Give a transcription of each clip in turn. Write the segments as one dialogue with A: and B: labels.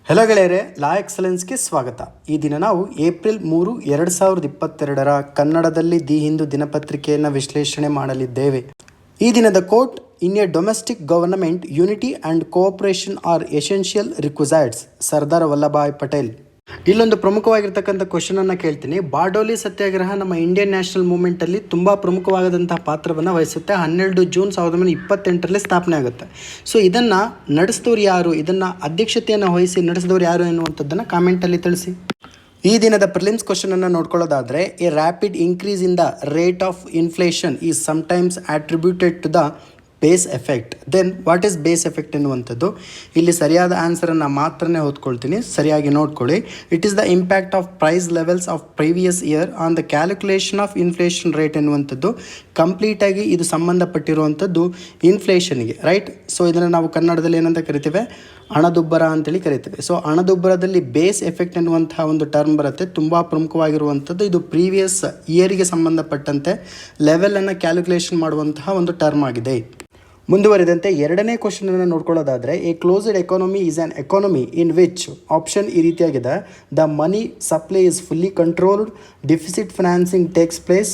A: Hello ಗೆಳೆಯರೆ, ಲಾ ಎಕ್ಸಲೆನ್ಸ್ಗೆ ಸ್ವಾಗತ. ಈ ದಿನ ನಾವು ಏಪ್ರಿಲ್ 3, 2022 ಕನ್ನಡದಲ್ಲಿ ದಿ ಹಿಂದೂ ದಿನಪತ್ರಿಕೆಯನ್ನು ವಿಶ್ಲೇಷಣೆ ಮಾಡಲಿದ್ದೇವೆ. ಈ ದಿನದ quote: in a domestic government, unity and cooperation are essential requisites. Sardar Vallabhbhai Patel. ಇಲ್ಲೊಂದು ಪ್ರಮುಖವಾಗಿರ್ತಕ್ಕಂಥ ಕ್ವಶನ್ ಅನ್ನು ಕೇಳ್ತೀನಿ. ಬಾರ್ಡೋಲಿ ಸತ್ಯಾಗ್ರಹ ನಮ್ಮ ಇಂಡಿಯನ್ ನ್ಯಾಷನಲ್ ಮೂವ್ಮೆಂಟಲ್ಲಿ ತುಂಬ ಪ್ರಮುಖವಾದಂತಹ ಪಾತ್ರವನ್ನು ವಹಿಸುತ್ತೆ. 12 ಜೂನ್ 1928 ಸ್ಥಾಪನೆ ಆಗುತ್ತೆ. ಸೊ ಇದನ್ನು ನಡೆಸಿದವರು ಯಾರು, ಇದನ್ನು ಅಧ್ಯಕ್ಷತೆಯನ್ನು ವಹಿಸಿ ನಡೆಸಿದವರು ಯಾರು ಎನ್ನುವಂಥದ್ದನ್ನು ಕಾಮೆಂಟಲ್ಲಿ ತಿಳಿಸಿ. ಈ ದಿನದ ಪ್ರಿಲಿಮ್ಸ್ ಕ್ವಶನನ್ನು ನೋಡ್ಕೊಳ್ಳೋದಾದರೆ, a rapid increase in the rate of inflation is sometimes attributed to the base effect. Then what is base effect ಎನ್ನುವಂಥದ್ದು? ಇಲ್ಲಿ ಸರಿಯಾದ ಆನ್ಸರನ್ನು ಮಾತ್ರನೇ ಓದ್ಕೊಳ್ತೀನಿ, ಸರಿಯಾಗಿ ನೋಡ್ಕೊಳ್ಳಿ. It is the impact of price levels of previous year on the calculation of inflation rate ಎನ್ನುವಂಥದ್ದು ಕಂಪ್ಲೀಟಾಗಿ ಇದು ಸಂಬಂಧಪಟ್ಟಿರುವಂಥದ್ದು ಇನ್ಫ್ಲೇಷನ್ಗೆ, ರೈಟ್? ಸೊ ಇದನ್ನು ನಾವು ಕನ್ನಡದಲ್ಲಿ ಏನಂತ ಕರಿತೇವೆ? ಹಣದುಬ್ಬರ ಅಂತೇಳಿ ಕರಿತೇವೆ. ಸೊ ಹಣದುಬ್ಬರದಲ್ಲಿ ಬೇಸ್ ಎಫೆಕ್ಟ್ ಎನ್ನುವಂತಹ ಒಂದು ಟರ್ಮ್ ಬರುತ್ತೆ, ತುಂಬ ಪ್ರಮುಖವಾಗಿರುವಂಥದ್ದು. ಇದು ಪ್ರೀವಿಯಸ್ ಇಯರಿಗೆ ಸಂಬಂಧಪಟ್ಟಂತೆ ಲೆವೆಲನ್ನು ಕ್ಯಾಲ್ಕುಲೇಷನ್ ಮಾಡುವಂತಹ ಒಂದು ಟರ್ಮ್ ಆಗಿದೆ. ಮುಂದುವರಿದಂತೆ ಎರಡನೇ ಕ್ವಶನನ್ನು ನೋಡ್ಕೊಳ್ಳೋದಾದರೆ, a closed economy is an economy in which option ಈ ರೀತಿಯಾಗಿದೆ: the money supply is fully controlled, deficit financing takes place,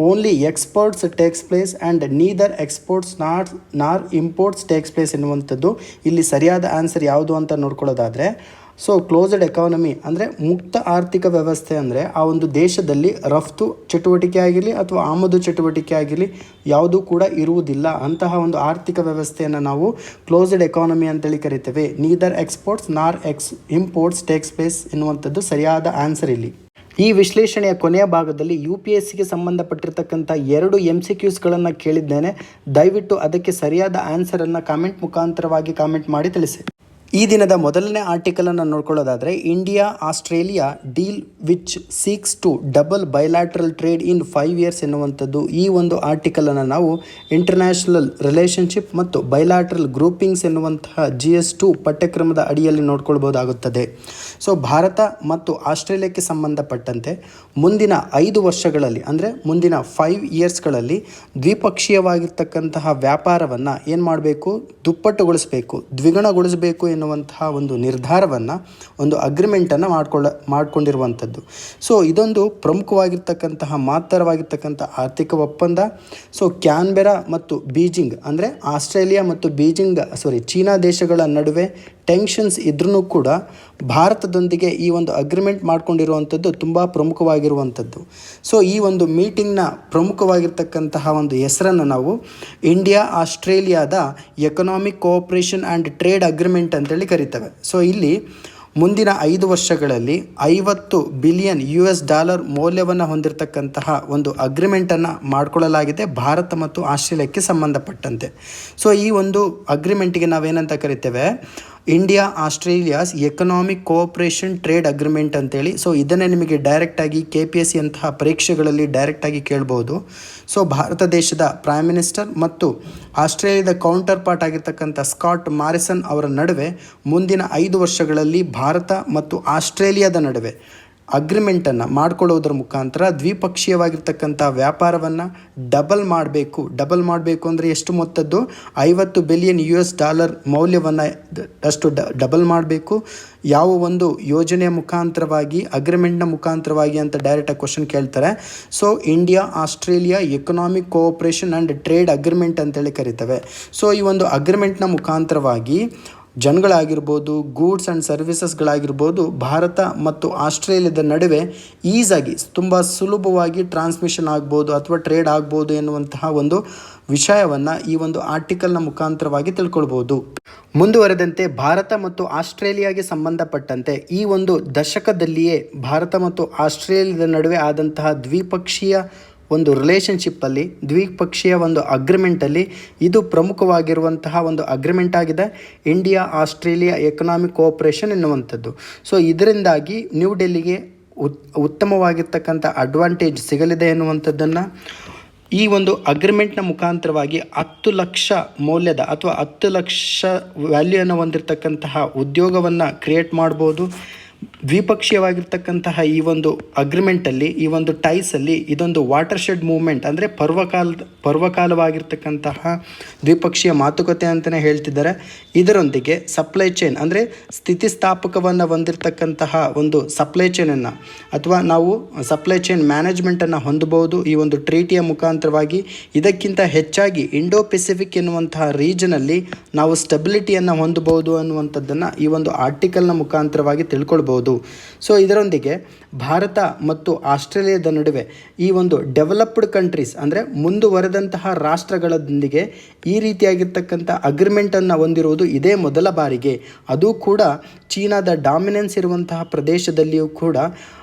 A: only exports take place and neither exports nor imports take place ಎನ್ನುವಂಥದ್ದು. ಇಲ್ಲಿ ಸರಿಯಾದ ಆನ್ಸರ್ ಯಾವುದು ಅಂತ ನೋಡ್ಕೊಳ್ಳೋದಾದರೆ, so closed economy ಅಂದರೆ ಮುಕ್ತ ಆರ್ಥಿಕ ವ್ಯವಸ್ಥೆ ಅಂದರೆ ಆ ಒಂದು ದೇಶದಲ್ಲಿ ರಫ್ತು ಚಟುವಟಿಕೆ ಆಗಿರಲಿ ಅಥವಾ ಆಮದು ಚಟುವಟಿಕೆ ಆಗಿರಲಿ ಯಾವುದೂ ಕೂಡ ಇರುವುದಿಲ್ಲ. ಅಂತಹ ಒಂದು ಆರ್ಥಿಕ ವ್ಯವಸ್ಥೆಯನ್ನು ನಾವು ಕ್ಲೋಸ್ಡ್ ಎಕಾನಮಿ ಅಂತೇಳಿ ಕರಿತೇವೆ. Neither exports nor imports take place ಎನ್ನುವಂಥದ್ದು ಸರಿಯಾದ ಆನ್ಸರ್ ಇಲ್ಲಿ. ಈ ವಿಶ್ಲೇಷಣೆಯ ಕೊನೆಯ ಭಾಗದಲ್ಲಿ UPSCಗೆ ಸಂಬಂಧಪಟ್ಟಿರ್ತಕ್ಕಂಥ 2 MCQsಗಳನ್ನು ಕೇಳಿದ್ದೇನೆ. ದಯವಿಟ್ಟು ಅದಕ್ಕೆ ಸರಿಯಾದ ಆನ್ಸರನ್ನು ಕಾಮೆಂಟ್ ಮುಖಾಂತರವಾಗಿ ಕಾಮೆಂಟ್ ಮಾಡಿ ತಿಳಿಸಿ. ಈ ದಿನದ ಮೊದಲನೇ ಆರ್ಟಿಕಲನ್ನು ನೋಡ್ಕೊಳ್ಳೋದಾದರೆ, India Australia deal which seeks to double bilateral trade in 5 years ಎನ್ನುವಂಥದ್ದು. ಈ ಒಂದು ಆರ್ಟಿಕಲನ್ನು ನಾವು ಇಂಟರ್ನ್ಯಾಷನಲ್ ರಿಲೇಷನ್ಶಿಪ್ ಮತ್ತು ಬೈಲ್ಯಾಟ್ರಲ್ ಗ್ರೂಪಿಂಗ್ಸ್ ಎನ್ನುವಂತಹ GS2 ಪಠ್ಯಕ್ರಮದ ಅಡಿಯಲ್ಲಿ ನೋಡ್ಕೊಳ್ಬೋದಾಗುತ್ತದೆ. ಸೊ ಭಾರತ ಮತ್ತು ಆಸ್ಟ್ರೇಲಿಯಾಕ್ಕೆ ಸಂಬಂಧಪಟ್ಟಂತೆ ಮುಂದಿನ 5 ವರ್ಷಗಳಲ್ಲಿ ಅಂದರೆ ಮುಂದಿನ 5 yearsಗಳಲ್ಲಿ ದ್ವಿಪಕ್ಷೀಯವಾಗಿರ್ತಕ್ಕಂತಹ ವ್ಯಾಪಾರವನ್ನು ಏನು ಮಾಡಬೇಕು? ದುಪ್ಪಟ್ಟುಗೊಳಿಸಬೇಕು, ದ್ವಿಗುಣಗೊಳಿಸಬೇಕು ಎನ್ನುವಂತಹ ಒಂದು ನಿರ್ಧಾರವನ್ನು, ಒಂದು ಅಗ್ರಿಮೆಂಟನ್ನು ಮಾಡಿಕೊಂಡಿರುವಂಥದ್ದು. ಸೊ ಇದೊಂದು ಪ್ರಮುಖವಾಗಿರ್ತಕ್ಕಂತಹ ಮಹತ್ತರವಾಗಿರ್ತಕ್ಕಂಥ ಆರ್ಥಿಕ ಒಪ್ಪಂದ. ಸೊ ಕ್ಯಾನ್ಬೆರಾ ಮತ್ತು ಬೀಜಿಂಗ್ ಅಂದರೆ ಆಸ್ಟ್ರೇಲಿಯಾ ಮತ್ತು ಚೀನಾ ದೇಶಗಳ ನಡುವೆ ಟೆನ್ಷನ್ಸ್ ಇದ್ರೂ ಕೂಡ ಭಾರತದೊಂದಿಗೆ ಈ ಒಂದು ಅಗ್ರಿಮೆಂಟ್ ಮಾಡ್ಕೊಂಡಿರುವಂಥದ್ದು ತುಂಬ ಪ್ರಮುಖವಾಗಿರುವಂಥದ್ದು. ಸೊ ಈ ಒಂದು ಮೀಟಿಂಗ್ನ ಪ್ರಮುಖವಾಗಿರ್ತಕ್ಕಂತಹ ಒಂದು ಹೆಸರನ್ನು ನಾವು ಇಂಡಿಯಾ ಆಸ್ಟ್ರೇಲಿಯಾದ economic cooperation and trade agreement ಅಂತೇಳಿ ಕರಿತೇವೆ. ಸೊ ಇಲ್ಲಿ ಮುಂದಿನ 5 ವರ್ಷಗಳಲ್ಲಿ $50 ಬಿಲಿಯನ್ ಮೌಲ್ಯವನ್ನು ಹೊಂದಿರತಕ್ಕಂತಹ ಒಂದು ಅಗ್ರಿಮೆಂಟನ್ನು ಮಾಡಿಕೊಳ್ಳಲಾಗಿದೆ ಭಾರತ ಮತ್ತು ಆಸ್ಟ್ರೇಲಿಯಾಕ್ಕೆ ಸಂಬಂಧಪಟ್ಟಂತೆ. ಸೊ ಈ ಒಂದು ಅಗ್ರಿಮೆಂಟಿಗೆ ನಾವೇನಂತ ಕರಿತೇವೆ? India Australia's economic cooperation trade agreement ಅಂತೇಳಿ. ಸೊ ಇದನ್ನೇ ನಿಮಗೆ ಡೈರೆಕ್ಟಾಗಿ KPSC ಅಂತಹ ಪರೀಕ್ಷೆಗಳಲ್ಲಿ ಡೈರೆಕ್ಟಾಗಿ ಕೇಳ್ಬೋದು. ಸೊ ಭಾರತ ದೇಶದ ಪ್ರೈಮ್ ಮಿನಿಸ್ಟರ್ ಮತ್ತು ಆಸ್ಟ್ರೇಲಿಯಾದ ಕೌಂಟರ್ ಪಾರ್ಟ್ ಆಗಿರ್ತಕ್ಕಂಥ ಸ್ಕಾಟ್ ಮಾರಿಸನ್ ಅವರ ನಡುವೆ ಮುಂದಿನ 5 ವರ್ಷಗಳಲ್ಲಿ ಭಾರತ ಮತ್ತು ಆಸ್ಟ್ರೇಲಿಯಾದ ನಡುವೆ ಅಗ್ರಿಮೆಂಟನ್ನು ಮಾಡಿಕೊಳ್ಳೋದ್ರ ಮುಖಾಂತರ ದ್ವಿಪಕ್ಷೀಯವಾಗಿರ್ತಕ್ಕಂಥ ವ್ಯಾಪಾರವನ್ನು ಡಬಲ್ ಮಾಡಬೇಕು ಅಂದರೆ ಎಷ್ಟು ಮೊತ್ತದ್ದು? $50 ಬಿಲಿಯನ್ ಮೌಲ್ಯವನ್ನು ಅಷ್ಟು ಡಬಲ್ ಮಾಡಬೇಕು. ಯಾವ ಒಂದು ಯೋಜನೆಯ ಮುಖಾಂತರವಾಗಿ, ಅಗ್ರಿಮೆಂಟ್ನ ಮುಖಾಂತರವಾಗಿ ಅಂತ ಡೈರೆಕ್ಟಾಗಿ ಕ್ವಶನ್ ಕೇಳ್ತಾರೆ. So India Australia economic cooperation and trade agreement ಅಂತೇಳಿ ಕರಿತೇವೆ. ಸೊ ಈ ಒಂದು ಅಗ್ರಿಮೆಂಟ್ನ ಮುಖಾಂತರವಾಗಿ ಜನಗಳಾಗಿರ್ಬೋದು, ಗೂಡ್ಸ್ ಆ್ಯಂಡ್ ಸರ್ವಿಸಸ್ಗಳಾಗಿರ್ಬೋದು, ಭಾರತ ಮತ್ತು ಆಸ್ಟ್ರೇಲಿಯಾದ ನಡುವೆ ಈಸಾಗಿ ತುಂಬ ಸುಲಭವಾಗಿ ಟ್ರಾನ್ಸ್ಮಿಷನ್ ಆಗ್ಬೋದು ಅಥವಾ ಟ್ರೇಡ್ ಆಗ್ಬೋದು ಎನ್ನುವಂತಹ ಒಂದು ವಿಷಯವನ್ನು ಈ ಒಂದು ಆರ್ಟಿಕಲ್ನ ಮುಖಾಂತರವಾಗಿ ತಿಳ್ಕೊಳ್ಬೋದು. ಮುಂದುವರೆದಂತೆ ಭಾರತ ಮತ್ತು ಆಸ್ಟ್ರೇಲಿಯಾಗೆ ಸಂಬಂಧಪಟ್ಟಂತೆ ಈ ಒಂದು ದಶಕದಲ್ಲಿಯೇ ಭಾರತ ಮತ್ತು ಆಸ್ಟ್ರೇಲಿಯಾದ ನಡುವೆ ಆದಂತಹ ದ್ವಿಪಕ್ಷೀಯ ಒಂದು ರಿಲೇಷನ್ಶಿಪ್ಪಲ್ಲಿ, ದ್ವಿಪಕ್ಷೀಯ ಒಂದು ಅಗ್ರಿಮೆಂಟಲ್ಲಿ ಇದು ಪ್ರಮುಖವಾಗಿರುವಂತಹ ಒಂದು ಅಗ್ರಿಮೆಂಟ್ ಆಗಿದೆ, ಇಂಡಿಯಾ ಆಸ್ಟ್ರೇಲಿಯಾ ಎಕನಾಮಿಕ್ ಕೋಆಪರೇಷನ್ ಎನ್ನುವಂಥದ್ದು. ಸೊ ಇದರಿಂದಾಗಿ ನ್ಯೂ ಡೆಲ್ಲಿಗೆ ಉತ್ತಮವಾಗಿರ್ತಕ್ಕಂಥ ಅಡ್ವಾಂಟೇಜ್ ಸಿಗಲಿದೆ ಎನ್ನುವಂಥದ್ದನ್ನು ಈ ಒಂದು ಅಗ್ರಿಮೆಂಟ್ನ ಮುಖಾಂತರವಾಗಿ 10 ಲಕ್ಷ ಮೌಲ್ಯದ ಅಥವಾ 10 ಲಕ್ಷ ವ್ಯಾಲ್ಯೂಯನ್ನು ಹೊಂದಿರತಕ್ಕಂತಹ ಉದ್ಯೋಗವನ್ನು ಕ್ರಿಯೇಟ್ ಮಾಡ್ಬೋದು. ದ್ವಿಪಕ್ಷೀಯವಾಗಿರ್ತಕ್ಕಂತಹ ಈ ಒಂದು ಅಗ್ರಿಮೆಂಟಲ್ಲಿ, ಈ ಒಂದು ಟೈಸಲ್ಲಿ ಇದೊಂದು ವಾಟರ್ ಶೆಡ್ ಮೂವ್ಮೆಂಟ್, ಅಂದರೆ ಪರ್ವಕಾಲವಾಗಿರ್ತಕ್ಕಂತಹ ದ್ವಿಪಕ್ಷೀಯ ಮಾತುಕತೆ ಅಂತಲೇ ಹೇಳ್ತಿದ್ದಾರೆ. ಇದರೊಂದಿಗೆ ಸಪ್ಲೈ ಚೈನ್, ಅಂದರೆ ಸ್ಥಿತಿಸ್ಥಾಪಕವನ್ನು ಹೊಂದಿರತಕ್ಕಂತಹ ಒಂದು ಸಪ್ಲೈ ಚೈನನ್ನು ಅಥವಾ ನಾವು ಸಪ್ಲೈ ಚೈನ್ ಮ್ಯಾನೇಜ್ಮೆಂಟನ್ನು ಹೊಂದಬಹುದು ಈ ಒಂದು ಟ್ರೀಟಿಯ ಮುಖಾಂತರವಾಗಿ. ಇದಕ್ಕಿಂತ ಹೆಚ್ಚಾಗಿ ಇಂಡೋ ಪೆಸಿಫಿಕ್ ಎನ್ನುವಂತಹ ರೀಜನಲ್ಲಿ ನಾವು ಸ್ಟೆಬಿಲಿಟಿಯನ್ನು ಹೊಂದಬಹುದು ಅನ್ನುವಂಥದ್ದನ್ನು ಈ ಒಂದು ಆರ್ಟಿಕಲ್ನ ಮುಖಾಂತರವಾಗಿ ತಿಳ್ಕೊಳ್ಬೋದು. ಸೊ ಇದರೊಂದಿಗೆ ಭಾರತ ಮತ್ತು ಆಸ್ಟ್ರೇಲಿಯಾದ ನಡುವೆ ಈ ಒಂದು ಡೆವಲಪ್ಡ್ ಕಂಟ್ರೀಸ್, ಅಂದರೆ ಮುಂದುವರೆದಂತಹ ರಾಷ್ಟ್ರಗಳೊಂದಿಗೆ ಈ ರೀತಿಯಾಗಿರ್ತಕ್ಕಂಥ ಅಗ್ರಿಮೆಂಟನ್ನು ಹೊಂದಿರುವುದು ಇದೇ ಮೊದಲ ಬಾರಿಗೆ. ಅದು ಕೂಡ ಚೀನಾದ ಡಾಮಿನೆನ್ಸ್ ಇರುವಂತಹ ಪ್ರದೇಶದಲ್ಲಿಯೂ ಕೂಡ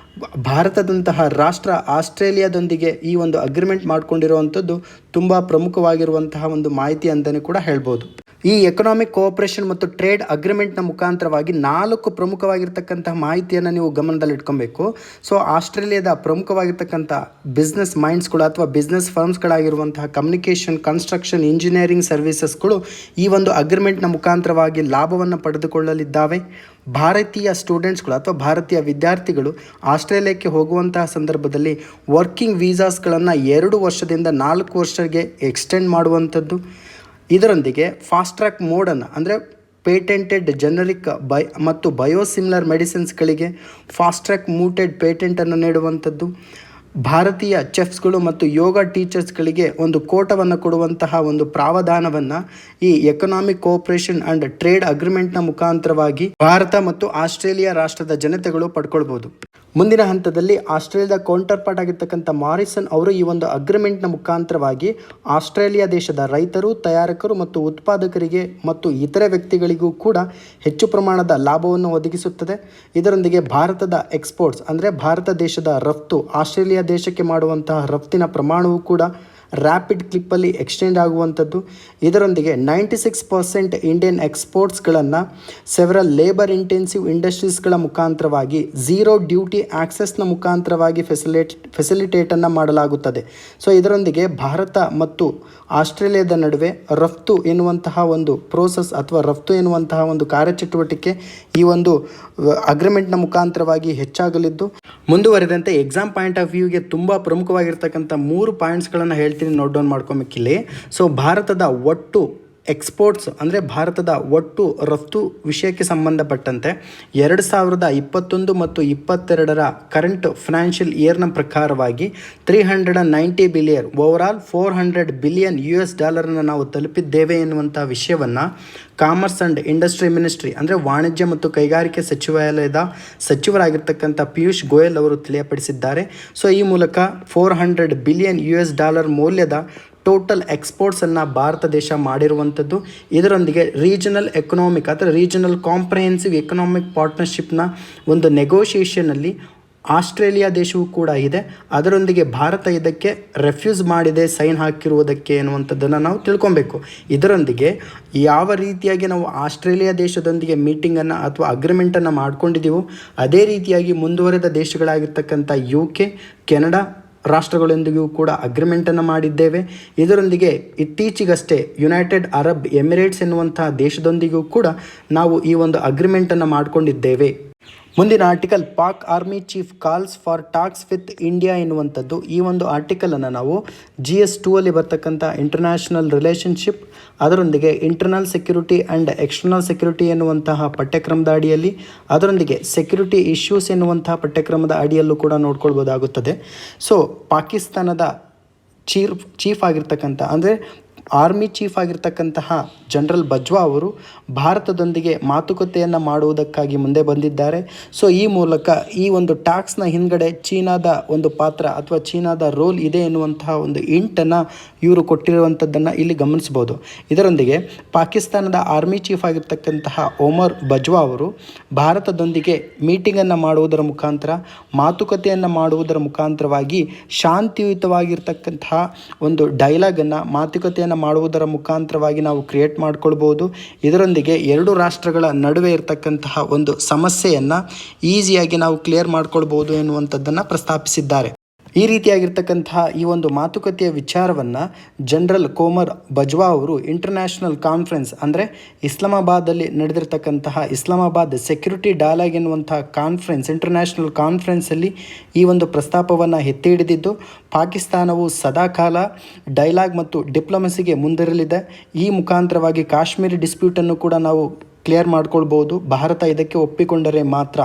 A: ಭಾರತದಂತಹ ರಾಷ್ಟ್ರ ಆಸ್ಟ್ರೇಲಿಯಾದೊಂದಿಗೆ ಈ ಒಂದು ಅಗ್ರಿಮೆಂಟ್ ಮಾಡಿಕೊಂಡಿರುವಂಥದ್ದು ತುಂಬ ಪ್ರಮುಖವಾಗಿರುವಂತಹ ಒಂದು ಮಾಹಿತಿ ಅಂತಲೇ ಕೂಡ ಹೇಳ್ಬೋದು. ಈ ಎಕನಾಮಿಕ್ ಕೋಆಪರೇಷನ್ ಮತ್ತು ಟ್ರೇಡ್ ಅಗ್ರಿಮೆಂಟ್ನ ಮುಖಾಂತರವಾಗಿ 4 ಪ್ರಮುಖವಾಗಿರ್ತಕ್ಕಂತಹ ಮಾಹಿತಿಯನ್ನು ನೀವು ಗಮನದಲ್ಲಿಟ್ಕೊಬೇಕು. ಸೊ ಆಸ್ಟ್ರೇಲಿಯಾದ ಪ್ರಮುಖವಾಗಿರ್ತಕ್ಕಂಥ ಬಿಸ್ನೆಸ್ ಮೈಂಡ್ಸ್ಗಳು ಅಥವಾ ಬಿಸ್ನೆಸ್ ಫರ್ಮ್ಸ್ಗಳಾಗಿರುವಂತಹ ಕಮ್ಯುನಿಕೇಷನ್, ಕನ್ಸ್ಟ್ರಕ್ಷನ್, ಇಂಜಿನಿಯರಿಂಗ್ ಸರ್ವಿಸಸ್ಗಳು ಈ ಒಂದು ಅಗ್ರಿಮೆಂಟ್ನ ಮುಖಾಂತರವಾಗಿ ಲಾಭವನ್ನು ಪಡೆದುಕೊಳ್ಳಲಿದ್ದಾವೆ. ಭಾರತೀಯ ಸ್ಟೂಡೆಂಟ್ಸ್ಗಳು ಅಥವಾ ಭಾರತೀಯ ವಿದ್ಯಾರ್ಥಿಗಳು ಆಸ್ಟ್ರೇಲಿಯಾಕ್ಕೆ ಹೋಗುವಂತಹ ಸಂದರ್ಭದಲ್ಲಿ ವರ್ಕಿಂಗ್ ವೀಸಾಸ್ಗಳನ್ನು 2 ವರ್ಷದಿಂದ 4 ವರ್ಷಕ್ಕೆ ಎಕ್ಸ್ಟೆಂಡ್ ಮಾಡುವಂಥದ್ದು. ಇದರೊಂದಿಗೆ ಫಾಸ್ಟ್ ಟ್ರ್ಯಾಕ್ ಮೋಡನ್ನು, ಅಂದರೆ ಪೇಟೆಂಟೆಡ್ ಜನರಿಕ್ ಮತ್ತು ಬಯೋಸಿಮಿಲರ್ ಮೆಡಿಸಿನ್ಸ್ಗಳಿಗೆ ಫಾಸ್ಟ್ ಟ್ರ್ಯಾಕ್ ಮೂಟೆಡ್ ಪೇಟೆಂಟನ್ನು ನೀಡುವಂಥದ್ದು. ಭಾರತೀಯ ಚೆಫ್ಸ್ಗಳು ಮತ್ತು ಯೋಗ ಟೀಚರ್ಸ್ಗಳಿಗೆ ಒಂದು ಕೋಟವನ್ನು ಕೊಡುವಂತಹ ಒಂದು ಪ್ರಾವಧಾನವನ್ನು ಈ ಎಕನಾಮಿಕ್ ಕೋಆಪರೇಷನ್ ಆ್ಯಂಡ್ ಟ್ರೇಡ್ ಅಗ್ರಿಮೆಂಟ್ನ ಮುಖಾಂತರವಾಗಿ ಭಾರತ ಮತ್ತು ಆಸ್ಟ್ರೇಲಿಯಾ ರಾಷ್ಟ್ರದ ಜನತೆಗಳು ಪಡ್ಕೊಳ್ಬೋದು. ಮುಂದಿನ ಹಂತದಲ್ಲಿ ಆಸ್ಟ್ರೇಲಿಯಾದ ಕೌಂಟರ್ ಪಾರ್ಟ್ ಆಗಿರ್ತಕ್ಕಂಥ ಮಾರಿಸನ್ ಅವರು ಈ ಒಂದು ಅಗ್ರಿಮೆಂಟ್ನ ಮುಖಾಂತರವಾಗಿ ಆಸ್ಟ್ರೇಲಿಯಾ ದೇಶದ ರೈತರು, ತಯಾರಕರು ಮತ್ತು ಉತ್ಪಾದಕರಿಗೆ ಮತ್ತು ಇತರೆ ವ್ಯಕ್ತಿಗಳಿಗೂ ಕೂಡ ಹೆಚ್ಚು ಪ್ರಮಾಣದ ಲಾಭವನ್ನು ಒದಗಿಸುತ್ತದೆ. ಇದರೊಂದಿಗೆ ಭಾರತದ ಎಕ್ಸ್ಪೋರ್ಟ್ಸ್, ಅಂದರೆ ಭಾರತ ದೇಶದ ರಫ್ತು ಆಸ್ಟ್ರೇಲಿಯಾ ದೇಶಕ್ಕೆ ಮಾಡುವಂತಹ ರಫ್ತಿನ ಪ್ರಮಾಣವೂ ಕೂಡ ರ್ಯಾಪಿಡ್ ಕ್ಲಿಪ್ಪಲ್ಲಿ ಎಕ್ಸ್ಟೆಂಡ್ ಆಗುವಂಥದ್ದು. ಇದರೊಂದಿಗೆ 96% ಇಂಡಿಯನ್ ಎಕ್ಸ್ಪೋರ್ಟ್ಸ್ಗಳನ್ನು ಸೆವೆರಲ್ ಲೇಬರ್ ಇಂಟೆನ್ಸಿವ್ ಇಂಡಸ್ಟ್ರೀಸ್ಗಳ ಮುಖಾಂತರವಾಗಿ ಝೀರೋ ಡ್ಯೂಟಿ ಆಕ್ಸೆಸ್ನ ಮುಖಾಂತರವಾಗಿ ಫೆಸಿಲಿಟೇಟನ್ನು ಮಾಡಲಾಗುತ್ತದೆ. ಸೊ ಇದರೊಂದಿಗೆ ಭಾರತ ಮತ್ತು ಆಸ್ಟ್ರೇಲಿಯಾದ ನಡುವೆ ರಫ್ತು ಎನ್ನುವಂತಹ ಒಂದು ಪ್ರೋಸೆಸ್ ಅಥವಾ ರಫ್ತು ಎನ್ನುವಂತಹ ಒಂದು ಕಾರ್ಯಚಟುವಟಿಕೆ ಈ ಒಂದು ಅಗ್ರಿಮೆಂಟ್ನ ಮುಖಾಂತರವಾಗಿ ಹೆಚ್ಚಾಗಲಿದ್ದು, ಮುಂದುವರೆದಂತೆ ಎಕ್ಸಾಮ್ ಪಾಯಿಂಟ್ ಆಫ್ ವ್ಯೂಗೆ ತುಂಬ ಪ್ರಮುಖವಾಗಿರ್ತಕ್ಕಂಥ 3 ಪಾಯಿಂಟ್ಸ್ಗಳನ್ನು ಹೇಳ್ತೀನಿ, ನೋಟ್ ಡೌನ್ ಮಾಡ್ಕೊಬೇಕಿಲ್ಲಿ. ಸೊ ಭಾರತದ ಒಟ್ಟು ಎಕ್ಸ್ಪೋರ್ಟ್ಸ್, ಅಂದರೆ ಭಾರತದ ಒಟ್ಟು ರಫ್ತು ವಿಷಯಕ್ಕೆ ಸಂಬಂಧಪಟ್ಟಂತೆ 2021 ಮತ್ತು 22ರ ಕರೆಂಟ್ ಫಿನಾನ್ಷಿಯಲ್ ಇಯರ್ನ ಪ್ರಕಾರವಾಗಿ $390 ಬಿಲಿಯನ್, ಓವರಾಲ್ $400 ಬಿಲಿಯನ್ ನಾವು ತಲುಪಿದ್ದೇವೆ ಎನ್ನುವಂಥ ವಿಷಯವನ್ನು ಕಾಮರ್ಸ್ ಆ್ಯಂಡ್ ಇಂಡಸ್ಟ್ರಿ ಮಿನಿಸ್ಟ್ರಿ, ಅಂದರೆ ವಾಣಿಜ್ಯ ಮತ್ತು ಕೈಗಾರಿಕೆ ಸಚಿವಾಲಯದ ಸಚಿವರಾಗಿರ್ತಕ್ಕಂಥ ಪಿಯೂಷ್ ಗೋಯಲ್ ಅವರು ತಿಳಿಯಪಡಿಸಿದ್ದಾರೆ. ಸೊ ಈ ಮೂಲಕ $400 ಬಿಲಿಯನ್ ಮೌಲ್ಯದ ಟೋಟಲ್ ಎಕ್ಸ್ಪೋರ್ಟ್ಸನ್ನು ಭಾರತ ದೇಶ ಮಾಡಿರುವಂಥದ್ದು. ಇದರೊಂದಿಗೆ ರೀಜನಲ್ ಎಕನಾಮಿಕ್ ಅಥವಾ ರೀಜನಲ್ ಕಾಂಪ್ರಹೆನ್ಸಿವ್ ಎಕನಾಮಿಕ್ ಪಾರ್ಟ್ನರ್ಶಿಪ್ನ ಒಂದು ನೆಗೋಷಿಯೇಷನಲ್ಲಿ ಆಸ್ಟ್ರೇಲಿಯಾ ದೇಶವೂ ಕೂಡ ಇದೆ. ಅದರೊಂದಿಗೆ ಭಾರತ ಇದಕ್ಕೆ ರೆಫ್ಯೂಸ್ ಮಾಡಿದೆ ಸೈನ್ ಹಾಕಿರುವುದಕ್ಕೆ ಎನ್ನುವಂಥದ್ದನ್ನು ನಾವು ತಿಳ್ಕೊಬೇಕು. ಇದರೊಂದಿಗೆ ಯಾವ ರೀತಿಯಾಗಿ ನಾವು ಆಸ್ಟ್ರೇಲಿಯಾ ದೇಶದೊಂದಿಗೆ ಮೀಟಿಂಗನ್ನು ಅಥವಾ ಅಗ್ರಿಮೆಂಟನ್ನು ಮಾಡ್ಕೊಂಡಿದ್ದೀವೋ ಅದೇ ರೀತಿಯಾಗಿ ಮುಂದುವರೆದ ದೇಶಗಳಾಗಿರ್ತಕ್ಕಂಥ UK, ಕೆನಡಾ ರಾಷ್ಟ್ರಗಳೊಂದಿಗೂ ಕೂಡ ಅಗ್ರಿಮೆಂಟನ್ನು ಮಾಡಿದ್ದೇವೆ. ಇದರೊಂದಿಗೆ ಇತ್ತೀಚೆಗಷ್ಟೇ ಯುನೈಟೆಡ್ ಅರಬ್ ಎಮಿರೇಟ್ಸ್ ಎನ್ನುವಂತಹ ದೇಶದೊಂದಿಗೂ ಕೂಡ ನಾವು ಈ ಒಂದು ಅಗ್ರಿಮೆಂಟನ್ನು ಮಾಡಿಕೊಂಡಿದ್ದೇವೆ. ಮುಂದಿನ article, Pak army chief calls for talks with India ಎನ್ನುವಂಥದ್ದು. ಈ ಒಂದು ಆರ್ಟಿಕಲನ್ನು ನಾವು GS2 ಅಲ್ಲಿ ಬರ್ತಕ್ಕಂಥ ಇಂಟರ್ನ್ಯಾಷನಲ್ ರಿಲೇಷನ್ಶಿಪ್, ಅದರೊಂದಿಗೆ internal security and external security ಎನ್ನುವಂತಹ ಪಠ್ಯಕ್ರಮದ ಅಡಿಯಲ್ಲಿ, ಅದರೊಂದಿಗೆ ಸೆಕ್ಯೂರಿಟಿ ಇಶ್ಯೂಸ್ ಎನ್ನುವಂತಹ ಪಠ್ಯಕ್ರಮದ ಅಡಿಯಲ್ಲೂ ಕೂಡ ನೋಡ್ಕೊಳ್ಬೋದಾಗುತ್ತದೆ. ಸೊ ಪಾಕಿಸ್ತಾನದ ಚೀಫ್ ಆಗಿರ್ತಕ್ಕಂಥ, ಅಂದರೆ ಆರ್ಮಿ ಚೀಫ್ ಆಗಿರ್ತಕ್ಕಂತಹ ಜನರಲ್ ಬಜ್ವಾ ಅವರು ಭಾರತದೊಂದಿಗೆ ಮಾತುಕತೆಯನ್ನು ಮಾಡುವುದಕ್ಕಾಗಿ ಮುಂದೆ ಬಂದಿದ್ದಾರೆ. ಸೊ ಈ ಮೂಲಕ ಈ ಒಂದು ಟ್ಯಾಕ್ಸ್ನ ಹಿಂದ್ಗಡೆ ಚೀನಾದ ಒಂದು ಪಾತ್ರ ಅಥವಾ ಚೀನಾದ ರೋಲ್ ಇದೆ ಎನ್ನುವಂತಹ ಒಂದು ಇಂಟನ್ನು ಇವರು ಕೊಟ್ಟಿರುವಂಥದ್ದನ್ನು ಇಲ್ಲಿ ಗಮನಿಸ್ಬೋದು. ಇದರೊಂದಿಗೆ ಪಾಕಿಸ್ತಾನದ ಆರ್ಮಿ ಚೀಫ್ ಆಗಿರ್ತಕ್ಕಂತಹ ಒಮರ್ ಬಜ್ವಾ ಅವರು ಭಾರತದೊಂದಿಗೆ ಮೀಟಿಂಗನ್ನು ಮಾಡುವುದರ ಮುಖಾಂತರ, ಮಾತುಕತೆಯನ್ನು ಮಾಡುವುದರ ಮುಖಾಂತರವಾಗಿ ಶಾಂತಿಯುತವಾಗಿರ್ತಕ್ಕಂತಹ ಒಂದು ಡೈಲಾಗನ್ನು, ಮಾತುಕತೆಯನ್ನು ಮಾಡುವುದರ ಮುಖಾಂತರವಾಗಿ ನಾವು ಕ್ರಿಯೇಟ್ ಮಾಡ್ಕೊಳ್ಬೋದು. ಇದರೊಂದಿಗೆ 2 ರಾಷ್ಟ್ರಗಳ ನಡುವೆ ಇರತಕ್ಕಂತಹ ಒಂದು ಸಮಸ್ಯೆಯನ್ನು ಈಸಿಯಾಗಿ ನಾವು ಕ್ಲಿಯರ್ ಮಾಡ್ಕೊಳ್ಬೋದು ಎನ್ನುವಂಥದ್ದನ್ನು ಪ್ರಸ್ತಾಪಿಸಿದ್ದಾರೆ. ಈ ರೀತಿಯಾಗಿರ್ತಕ್ಕಂತಹ ಈ ಒಂದು ಮಾತುಕತೆಯ ವಿಚಾರವನ್ನು ಜನರಲ್ ಕೋಮರ್ ಬಜ್ವಾ ಅವರು ಇಂಟರ್ನ್ಯಾಷನಲ್ ಕಾನ್ಫರೆನ್ಸ್ ಅಂದರೆ ಇಸ್ಲಾಮಾಬಾದಲ್ಲಿ ನಡೆದಿರ್ತಕ್ಕಂತಹ ಇಸ್ಲಾಮಾಬಾದ್ ಸೆಕ್ಯೂರಿಟಿ ಡಯಾಲಾಗ್ ಎನ್ನುವಂತಹ ಕಾನ್ಫರೆನ್ಸ್ ಇಂಟರ್ನ್ಯಾಷನಲ್ ಕಾನ್ಫರೆನ್ಸಲ್ಲಿ ಈ ಒಂದು ಪ್ರಸ್ತಾಪವನ್ನು ಎತ್ತಿ ಹಿಡಿದಿದ್ದು, ಪಾಕಿಸ್ತಾನವು ಸದಾಕಾಲ ಡೈಲಾಗ್ ಮತ್ತು ಡಿಪ್ಲೊಮಸಿಗೆ ಮುಂದಿರಲಿದೆ. ಈ ಮುಖಾಂತರವಾಗಿ ಕಾಶ್ಮೀರಿ ಡಿಸ್ಪ್ಯೂಟನ್ನು ಕೂಡ ನಾವು ಕ್ಲಿಯರ್ ಮಾಡ್ಕೊಳ್ಬೋದು, ಭಾರತ ಇದಕ್ಕೆ ಒಪ್ಪಿಕೊಂಡರೆ ಮಾತ್ರ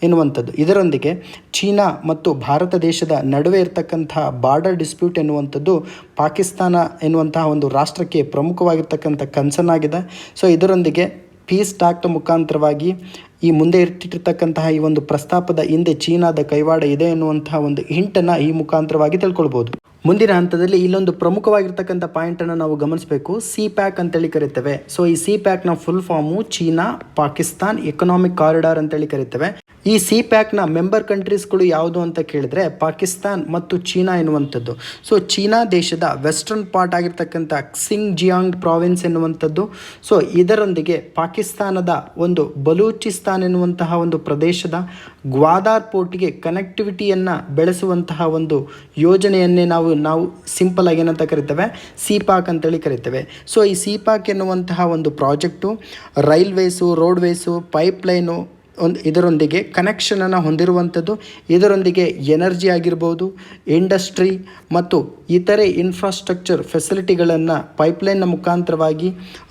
A: ಎನ್ನುವಂಥದ್ದು. ಇದರೊಂದಿಗೆ ಚೀನಾ ಮತ್ತು ಭಾರತ ದೇಶದ ನಡುವೆ ಇರತಕ್ಕಂತಹ ಬಾರ್ಡರ್ ಡಿಸ್ಪ್ಯೂಟ್ ಎನ್ನುವಂಥದ್ದು ಪಾಕಿಸ್ತಾನ ಎನ್ನುವಂತಹ ಒಂದು ರಾಷ್ಟ್ರಕ್ಕೆ ಪ್ರಮುಖವಾಗಿರ್ತಕ್ಕಂಥ ಕನ್ಸರ್ನ್ ಆಗಿದೆ. ಸೊ ಇದರೊಂದಿಗೆ ಪೀಸ್ ಟಾಕ್ನ ಮುಖಾಂತರವಾಗಿ ಈ ಮುಂದೆ ಇಟ್ಟಿರ್ತಕ್ಕಂತಹ ಈ ಒಂದು ಪ್ರಸ್ತಾಪದ ಹಿಂದೆ ಚೀನಾದ ಕೈವಾಡ ಇದೆ ಎನ್ನುವಂತಹ ಒಂದು ಹಿಂಟನ್ನು ಈ ಮುಖಾಂತರವಾಗಿ ತಿಳ್ಕೊಳ್ಬೋದು. ಮುಂದಿನ ಹಂತದಲ್ಲಿ ಇಲ್ಲೊಂದು ಪ್ರಮುಖವಾಗಿರ್ತಕ್ಕಂಥ ಪಾಯಿಂಟನ್ನು ನಾವು ಗಮನಿಸಬೇಕು. CPAC ಅಂತೇಳಿ ಕರಿತೇವೆ. ಸೊ ಈ CPACನ full form China Pakistan economic corridor ಅಂತೇಳಿ ಕರಿತೇವೆ. ಈ CPACನ ಮೆಂಬರ್ ಕಂಟ್ರೀಸ್ಗಳು ಯಾವುದು ಅಂತ ಕೇಳಿದ್ರೆ ಪಾಕಿಸ್ತಾನ್ ಮತ್ತು ಚೀನಾ ಎನ್ನುವಂಥದ್ದು. ಸೊ ಚೀನಾ ದೇಶದ ವೆಸ್ಟರ್ನ್ ಪಾರ್ಟ್ ಆಗಿರ್ತಕ್ಕಂಥ ಕ್ಸಿಂಗ್ಜಿಯಾಂಗ್ ಪ್ರಾವಿನ್ಸ್ ಎನ್ನುವಂಥದ್ದು. ಸೊ ಇದರೊಂದಿಗೆ ಪಾಕಿಸ್ತಾನದ ಒಂದು ಬಲೂಚಿಸ್ತಾನ್ ಎನ್ನುವಂತಹ ಒಂದು ಪ್ರದೇಶದ ಗ್ವಾದಾರ್ ಪೋರ್ಟ್ಗೆ ಕನೆಕ್ಟಿವಿಟಿಯನ್ನು ಬೆಳೆಸುವಂತಹ ಒಂದು ಯೋಜನೆಯನ್ನೇ ನಾವು ಸಿಂಪಲ್ ಆಗಿ ಏನಂತ ಕರಿತೇವೆ, CPAC ಅಂತೇಳಿ ಕರಿತೇವೆ. ಸೊ ಈ CPAC ಎನ್ನುವಂತಹ ಒಂದು ಪ್ರಾಜೆಕ್ಟು ರೈಲ್ವೇಸು, ರೋಡ್ವೇಸು, ಪೈಪ್ಲೈನು ಇದರೊಂದಿಗೆ ಕನೆಕ್ಷನನ್ನು ಹೊಂದಿರುವಂಥದ್ದು. ಇದರೊಂದಿಗೆ ಎನರ್ಜಿ ಆಗಿರ್ಬೋದು, ಇಂಡಸ್ಟ್ರಿ ಮತ್ತು ಇತರೆ ಇನ್ಫ್ರಾಸ್ಟ್ರಕ್ಚರ್ ಫೆಸಿಲಿಟಿಗಳನ್ನು ಪೈಪ್ಲೈನ್ನ ಮುಖಾಂತರವಾಗಿ,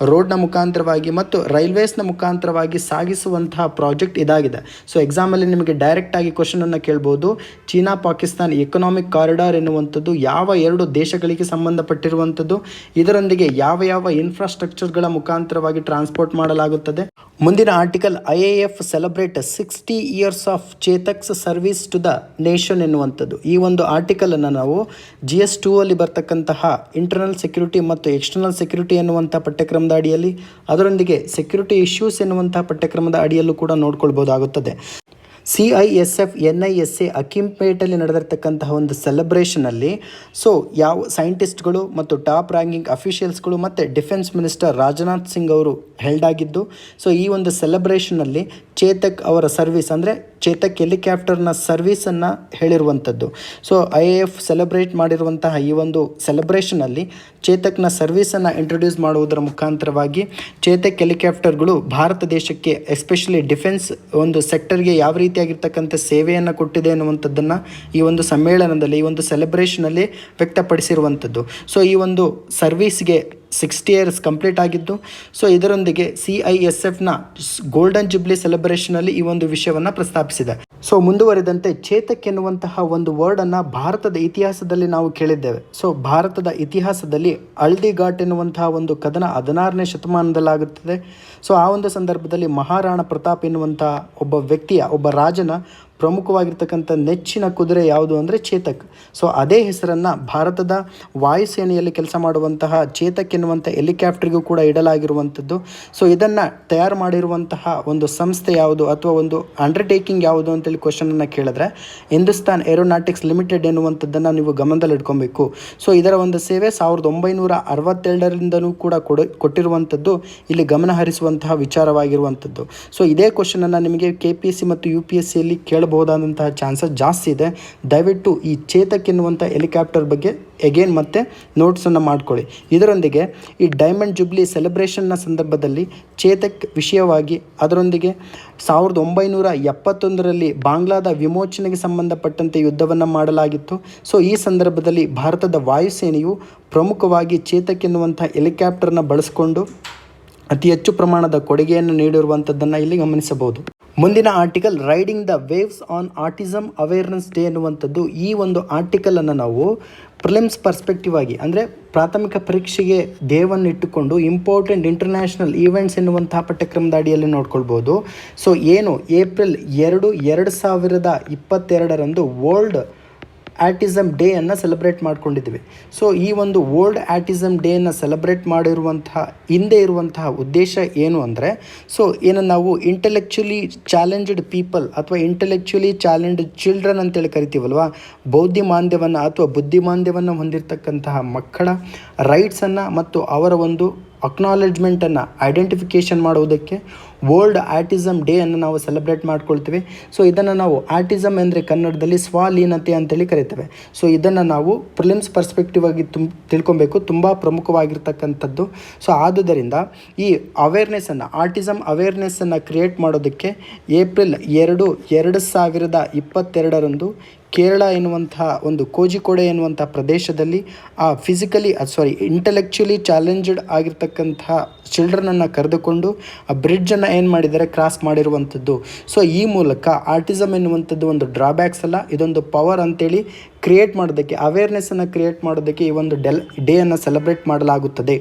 A: ರೋಡ್ನ ಮುಖಾಂತರವಾಗಿ ಮತ್ತು ರೈಲ್ವೇಸ್ನ ಮುಖಾಂತರವಾಗಿ ಸಾಗಿಸುವಂತಹ ಪ್ರಾಜೆಕ್ಟ್ ಇದಾಗಿದೆ. ಸೊ ಎಕ್ಸಾಮಲ್ಲಿ ನಿಮಗೆ ಡೈರೆಕ್ಟಾಗಿ ಕ್ವಶನನ್ನು ಕೇಳ್ಬೋದು, ಚೀನಾ ಪಾಕಿಸ್ತಾನ್ ಎಕನಾಮಿಕ್ ಕಾರಿಡಾರ್ ಎನ್ನುವಂಥದ್ದು ಯಾವ ಎರಡು ದೇಶಗಳಿಗೆ ಸಂಬಂಧಪಟ್ಟಿರುವಂಥದ್ದು, ಇದರೊಂದಿಗೆ ಯಾವ ಯಾವ ಇನ್ಫ್ರಾಸ್ಟ್ರಕ್ಚರ್ಗಳ ಮುಖಾಂತರವಾಗಿ ಟ್ರಾನ್ಸ್ಪೋರ್ಟ್ ಮಾಡಲಾಗುತ್ತದೆ. ಮುಂದಿನ article IAF celebrate 60 years of Chetak's service to the nation ಎನ್ನುವಂಥದ್ದು. ಈ ಒಂದು ಆರ್ಟಿಕಲನ್ನು ನಾವು GS 2 ಅಲ್ಲಿ ಬರ್ತಕ್ಕಂತಹ ಇಂಟರ್ನಲ್ ಸೆಕ್ಯೂರಿಟಿ ಮತ್ತು ಎಕ್ಸ್ಟರ್ನಲ್ ಸೆಕ್ಯೂರಿಟಿ ಎನ್ನುವಂಥ ಪಠ್ಯಕ್ರಮದ ಅಡಿಯಲ್ಲಿ, ಅದರೊಂದಿಗೆ ಸೆಕ್ಯೂರಿಟಿ ಇಶ್ಯೂಸ್ ಎನ್ನುವಂಥ ಪಠ್ಯಕ್ರಮದ ಅಡಿಯಲ್ಲೂ ಕೂಡ ನೋಡ್ಕೊಳ್ಬೋದಾಗುತ್ತದೆ. CISF NISA ಅಕಿಂಪೇಟಲ್ಲಿ ನಡೆದಿರ್ತಕ್ಕಂತಹ ಒಂದು ಸೆಲೆಬ್ರೇಷನಲ್ಲಿ ಸೊ ಯಾವ ಸೈಂಟಿಸ್ಟ್ಗಳು ಮತ್ತು ಟಾಪ್ ರ್ಯಾಂಕಿಂಗ್ ಅಫಿಷಿಯಲ್ಸ್ಗಳು ಮತ್ತು ಡಿಫೆನ್ಸ್ ಮಿನಿಸ್ಟರ್ ರಾಜನಾಥ್ ಸಿಂಗ್ ಅವರು ಹೆಲ್ಡ್ ಆಗಿದ್ದು, ಸೊ ಈ ಒಂದು ಸೆಲೆಬ್ರೇಷನಲ್ಲಿ ಚೇತಕ್ ಅವರ ಸರ್ವಿಸ್ ಅಂದರೆ ಚೇತಕ್ ಹೆಲಿಕಾಪ್ಟರ್ನ ಸರ್ವೀಸನ್ನು ಹೇಳಿರುವಂಥದ್ದು. ಸೊ IAF ಸೆಲೆಬ್ರೇಟ್ ಮಾಡಿರುವಂತಹ ಈ ಒಂದು ಸೆಲೆಬ್ರೇಷನಲ್ಲಿ ಚೇತಕ್ನ ಸರ್ವೀಸನ್ನು ಇಂಟ್ರೊಡ್ಯೂಸ್ ಮಾಡುವುದರ ಮುಖಾಂತರವಾಗಿ ಚೇತಕ್ ಹೆಲಿಕಾಪ್ಟರ್ಗಳು ಭಾರತ ದೇಶಕ್ಕೆ ಎಸ್ಪೆಷಲಿ ಡಿಫೆನ್ಸ್ ಒಂದು ಸೆಕ್ಟರ್ಗೆ ಯಾವ ರೀತಿಯಾಗಿರ್ತಕ್ಕಂಥ ಸೇವೆಯನ್ನು ಕೊಟ್ಟಿದೆ ಅನ್ನುವಂಥದ್ದನ್ನು ಈ ಒಂದು ಸಮ್ಮೇಳನದಲ್ಲಿ, ಈ ಒಂದು ಸೆಲೆಬ್ರೇಷನಲ್ಲಿ ವ್ಯಕ್ತಪಡಿಸಿರುವಂಥದ್ದು. ಸೊ ಈ ಒಂದು ಸರ್ವೀಸ್ಗೆ 60 years ಕಂಪ್ಲೀಟ್ ಆಗಿದ್ದು, ಸೊ ಇದರೊಂದಿಗೆ CISFನ ಗೋಲ್ಡನ್ ಜುಬ್ಲಿ ಸೆಲೆಬ್ರೇಷನಲ್ಲಿ ಈ ಒಂದು ವಿಷಯವನ್ನು ಪ್ರಸ್ತಾಪಿಸಿದೆ. ಸೊ ಮುಂದುವರೆದಂತೆ ಚೇತಕ್ ಎನ್ನುವಂತಹ ಒಂದು ವರ್ಡನ್ನು ಭಾರತದ ಇತಿಹಾಸದಲ್ಲಿ ನಾವು ಕೇಳಿದ್ದೇವೆ. ಸೊ ಭಾರತದ ಇತಿಹಾಸದಲ್ಲಿ ಹಲ್ದಿ ಘಾಟ್ ಎನ್ನುವಂತಹ ಒಂದು ಕದನ 16ನೇ ಶತಮಾನದಲ್ಲಾಗುತ್ತದೆ. ಸೊ ಆ ಒಂದು ಸಂದರ್ಭದಲ್ಲಿ ಮಹಾರಾಣಾ ಪ್ರತಾಪ್ ಎನ್ನುವಂತಹ ಒಬ್ಬ ರಾಜನ ಪ್ರಮುಖವಾಗಿರ್ತಕ್ಕಂಥ ನೆಚ್ಚಿನ ಕುದುರೆ ಯಾವುದು ಅಂದರೆ ಚೇತಕ್. ಸೊ ಅದೇ ಹೆಸರನ್ನು ಭಾರತದ ವಾಯುಸೇನೆಯಲ್ಲಿ ಕೆಲಸ ಮಾಡುವಂತಹ ಚೇತಕ್ ಎನ್ನುವಂಥ ಹೆಲಿಕಾಪ್ಟರ್ಗೂ ಕೂಡ ಇಡಲಾಗಿರುವಂಥದ್ದು. ಸೊ ಇದನ್ನು ತಯಾರು ಮಾಡಿರುವಂತಹ ಒಂದು ಸಂಸ್ಥೆ ಯಾವುದು ಅಥವಾ ಒಂದು ಅಂಡರ್ಟೇಕಿಂಗ್ ಯಾವುದು ಅಂತೇಳಿ ಕ್ವಶನನ್ನು ಕೇಳಿದ್ರೆ ಹಿಂದೂಸ್ತಾನ್ ಏರೋನಾಟಿಕ್ಸ್ ಲಿಮಿಟೆಡ್ ಎನ್ನುವಂಥದ್ದನ್ನು ನೀವು ಗಮನದಲ್ಲಿಟ್ಕೊಬೇಕು. ಸೊ ಇದರ ಒಂದು ಸೇವೆ 1962ರಿಂದಲೂ ಕೂಡ ಕೊಟ್ಟಿರುವಂಥದ್ದು ಇಲ್ಲಿ ಗಮನ ಹರಿಸುವಂತಹ ವಿಚಾರವಾಗಿರುವಂಥದ್ದು. ಸೊ ಇದೇ ಕ್ವಶನನ್ನು ನಿಮಗೆ KPSC ಮತ್ತು UPSCಯಲ್ಲಿ ಬಹುದಾದಂತಹ ಚಾನ್ಸಸ್ ಜಾಸ್ತಿ ಇದೆ. ದಯವಿಟ್ಟು ಈ ಚೇತಕ್ ಎನ್ನುವಂಥ ಹೆಲಿಕಾಪ್ಟರ್ ಬಗ್ಗೆ ಎಗೇನ್ ಮತ್ತೆ ನೋಟ್ಸನ್ನು ಮಾಡ್ಕೊಳ್ಳಿ. ಇದರೊಂದಿಗೆ ಈ ಡೈಮಂಡ್ ಜುಬ್ಲಿ ಸೆಲೆಬ್ರೇಷನ್ನ ಸಂದರ್ಭದಲ್ಲಿ ಚೇತಕ್ ವಿಷಯವಾಗಿ ಅದರೊಂದಿಗೆ 1971ರಲ್ಲಿ ಬಾಂಗ್ಲಾದ ವಿಮೋಚನೆಗೆ ಸಂಬಂಧಪಟ್ಟಂತೆ ಯುದ್ಧವನ್ನು ಮಾಡಲಾಗಿತ್ತು. ಸೊ ಈ ಸಂದರ್ಭದಲ್ಲಿ ಭಾರತದ ವಾಯುಸೇನೆಯು ಪ್ರಮುಖವಾಗಿ ಚೇತಕ್ ಎನ್ನುವಂಥ ಹೆಲಿಕಾಪ್ಟರ್ನ ಬಳಸಿಕೊಂಡು ಅತಿ ಹೆಚ್ಚು ಪ್ರಮಾಣದ ಕೊಡುಗೆಯನ್ನು ನೀಡಿರುವಂಥದ್ದನ್ನು ಇಲ್ಲಿ ಗಮನಿಸಬಹುದು. ಮುಂದಿನ article riding the waves on autism awareness day ಎನ್ನುವಂಥದ್ದು. ಈ ಒಂದು ಆರ್ಟಿಕಲನ್ನು ನಾವು ಪ್ರಿಲಿಮ್ಸ್ ಪರ್ಸ್ಪೆಕ್ಟಿವ್ ಆಗಿ ಅಂದರೆ ಪ್ರಾಥಮಿಕ ಪರೀಕ್ಷೆಗೆ ಧ್ಯೇಯವನ್ನು ಇಟ್ಟುಕೊಂಡು ಇಂಪಾರ್ಟೆಂಟ್ ಇಂಟರ್ನ್ಯಾಷನಲ್ ಈವೆಂಟ್ಸ್ ಎನ್ನುವಂತಹ ಪಠ್ಯಕ್ರಮದ ಅಡಿಯಲ್ಲಿ ನೋಡ್ಕೊಳ್ಬೋದು. ಸೊ ಏನು April 2, 2022 ವರ್ಲ್ಡ್ ಆಟಿಸಮ್ ಡೇಯನ್ನು ಸೆಲೆಬ್ರೇಟ್ ಮಾಡ್ಕೊಂಡಿದ್ದೀವಿ. ಸೊ ಈ ಒಂದು ವರ್ಲ್ಡ್ ಆಟಿಸಮ್ ಡೇಯನ್ನು ಸೆಲೆಬ್ರೇಟ್ ಮಾಡಿರುವಂತಹ ಹಿಂದೆ ಇರುವಂತಹ ಉದ್ದೇಶ ಏನು ಅಂದರೆ, ಸೊ ಏನು ನಾವು ಇಂಟೆಲೆಕ್ಚುಲಿ ಚಾಲೆಂಜ್ಡ್ ಪೀಪಲ್ ಅಥವಾ ಇಂಟೆಲೆಕ್ಚುಲಿ ಚಾಲೆಂಜ್ಡ್ ಚಿಲ್ಡ್ರನ್ ಅಂತೇಳಿ ಕರಿತೀವಲ್ವ, ಬೌದ್ಧಿಮಾಂದ್ಯವನ್ನು ಅಥವಾ ಬುದ್ಧಿಮಾಂದ್ಯವನ್ನು ಹೊಂದಿರತಕ್ಕಂತಹ ಮಕ್ಕಳ ರೈಟ್ಸನ್ನು ಮತ್ತು ಅವರ ಒಂದು ಅಕ್ನಾಲೆಜ್ಮೆಂಟನ್ನು ಐಡೆಂಟಿಫಿಕೇಷನ್ ಮಾಡುವುದಕ್ಕೆ ವರ್ಲ್ಡ್ ಆಟಿಸಮ್ ಡೇ ಅನ್ನು ನಾವು ಸೆಲೆಬ್ರೇಟ್ ಮಾಡ್ಕೊಳ್ತೀವಿ. ಸೊ ಇದನ್ನು ನಾವು ಆಟಿಸಮ್ ಅಂದರೆ ಕನ್ನಡದಲ್ಲಿ ಸ್ವಲೀನತೆ ಅಂತೇಳಿ ಕರಿತೇವೆ. ಸೊ ಇದನ್ನು ನಾವು ಪ್ರಿಲಿಮ್ಸ್ ಪರ್ಸ್ಪೆಕ್ಟಿವ್ ಆಗಿ ತಿಳ್ಕೊಬೇಕು, ತುಂಬ ಪ್ರಮುಖವಾಗಿರ್ತಕ್ಕಂಥದ್ದು. ಸೊ ಆದುದರಿಂದ ಈ ಅವೇರ್ನೆಸ್ಸನ್ನು, ಆಟಿಸಮ್ ಅವೇರ್ನೆಸ್ಸನ್ನು ಕ್ರಿಯೇಟ್ ಮಾಡೋದಕ್ಕೆ ಏಪ್ರಿಲ್ 2, 2022 ಕೇರಳ ಎನ್ನುವಂತಹ ಒಂದು ಕೋಜಿಕೋಡೆ ಎನ್ನುವಂಥ ಪ್ರದೇಶದಲ್ಲಿ ಇಂಟೆಲೆಕ್ಚುಲಿ ಚಾಲೆಂಜ್ಡ್ ಆಗಿರ್ತಕ್ಕಂತಹ ಚಿಲ್ಡ್ರನನ್ನು ಕರೆದುಕೊಂಡು ಆ ಬ್ರಿಡ್ಜನ್ನು ಏನು ಮಾಡಿದ್ದಾರೆ, ಕ್ರಾಸ್ ಮಾಡಿರುವಂಥದ್ದು. ಸೊ ಈ ಮೂಲಕ ಆಟಿಸಮ್ ಎನ್ನುವಂಥದ್ದು ಒಂದು ಡ್ರಾಬ್ಯಾಕ್ಸ್ ಅಲ್ಲ, ಇದೊಂದು ಪವರ್ ಅಂತೇಳಿ ಕ್ರಿಯೇಟ್ ಮಾಡೋದಕ್ಕೆ, ಅವೇರ್ನೆಸ್ಸನ್ನು ಕ್ರಿಯೇಟ್ ಮಾಡೋದಕ್ಕೆ ಈ ಒಂದು ಡೇಯನ್ನು ಸೆಲೆಬ್ರೇಟ್ ಮಾಡಲಾಗುತ್ತದೆ.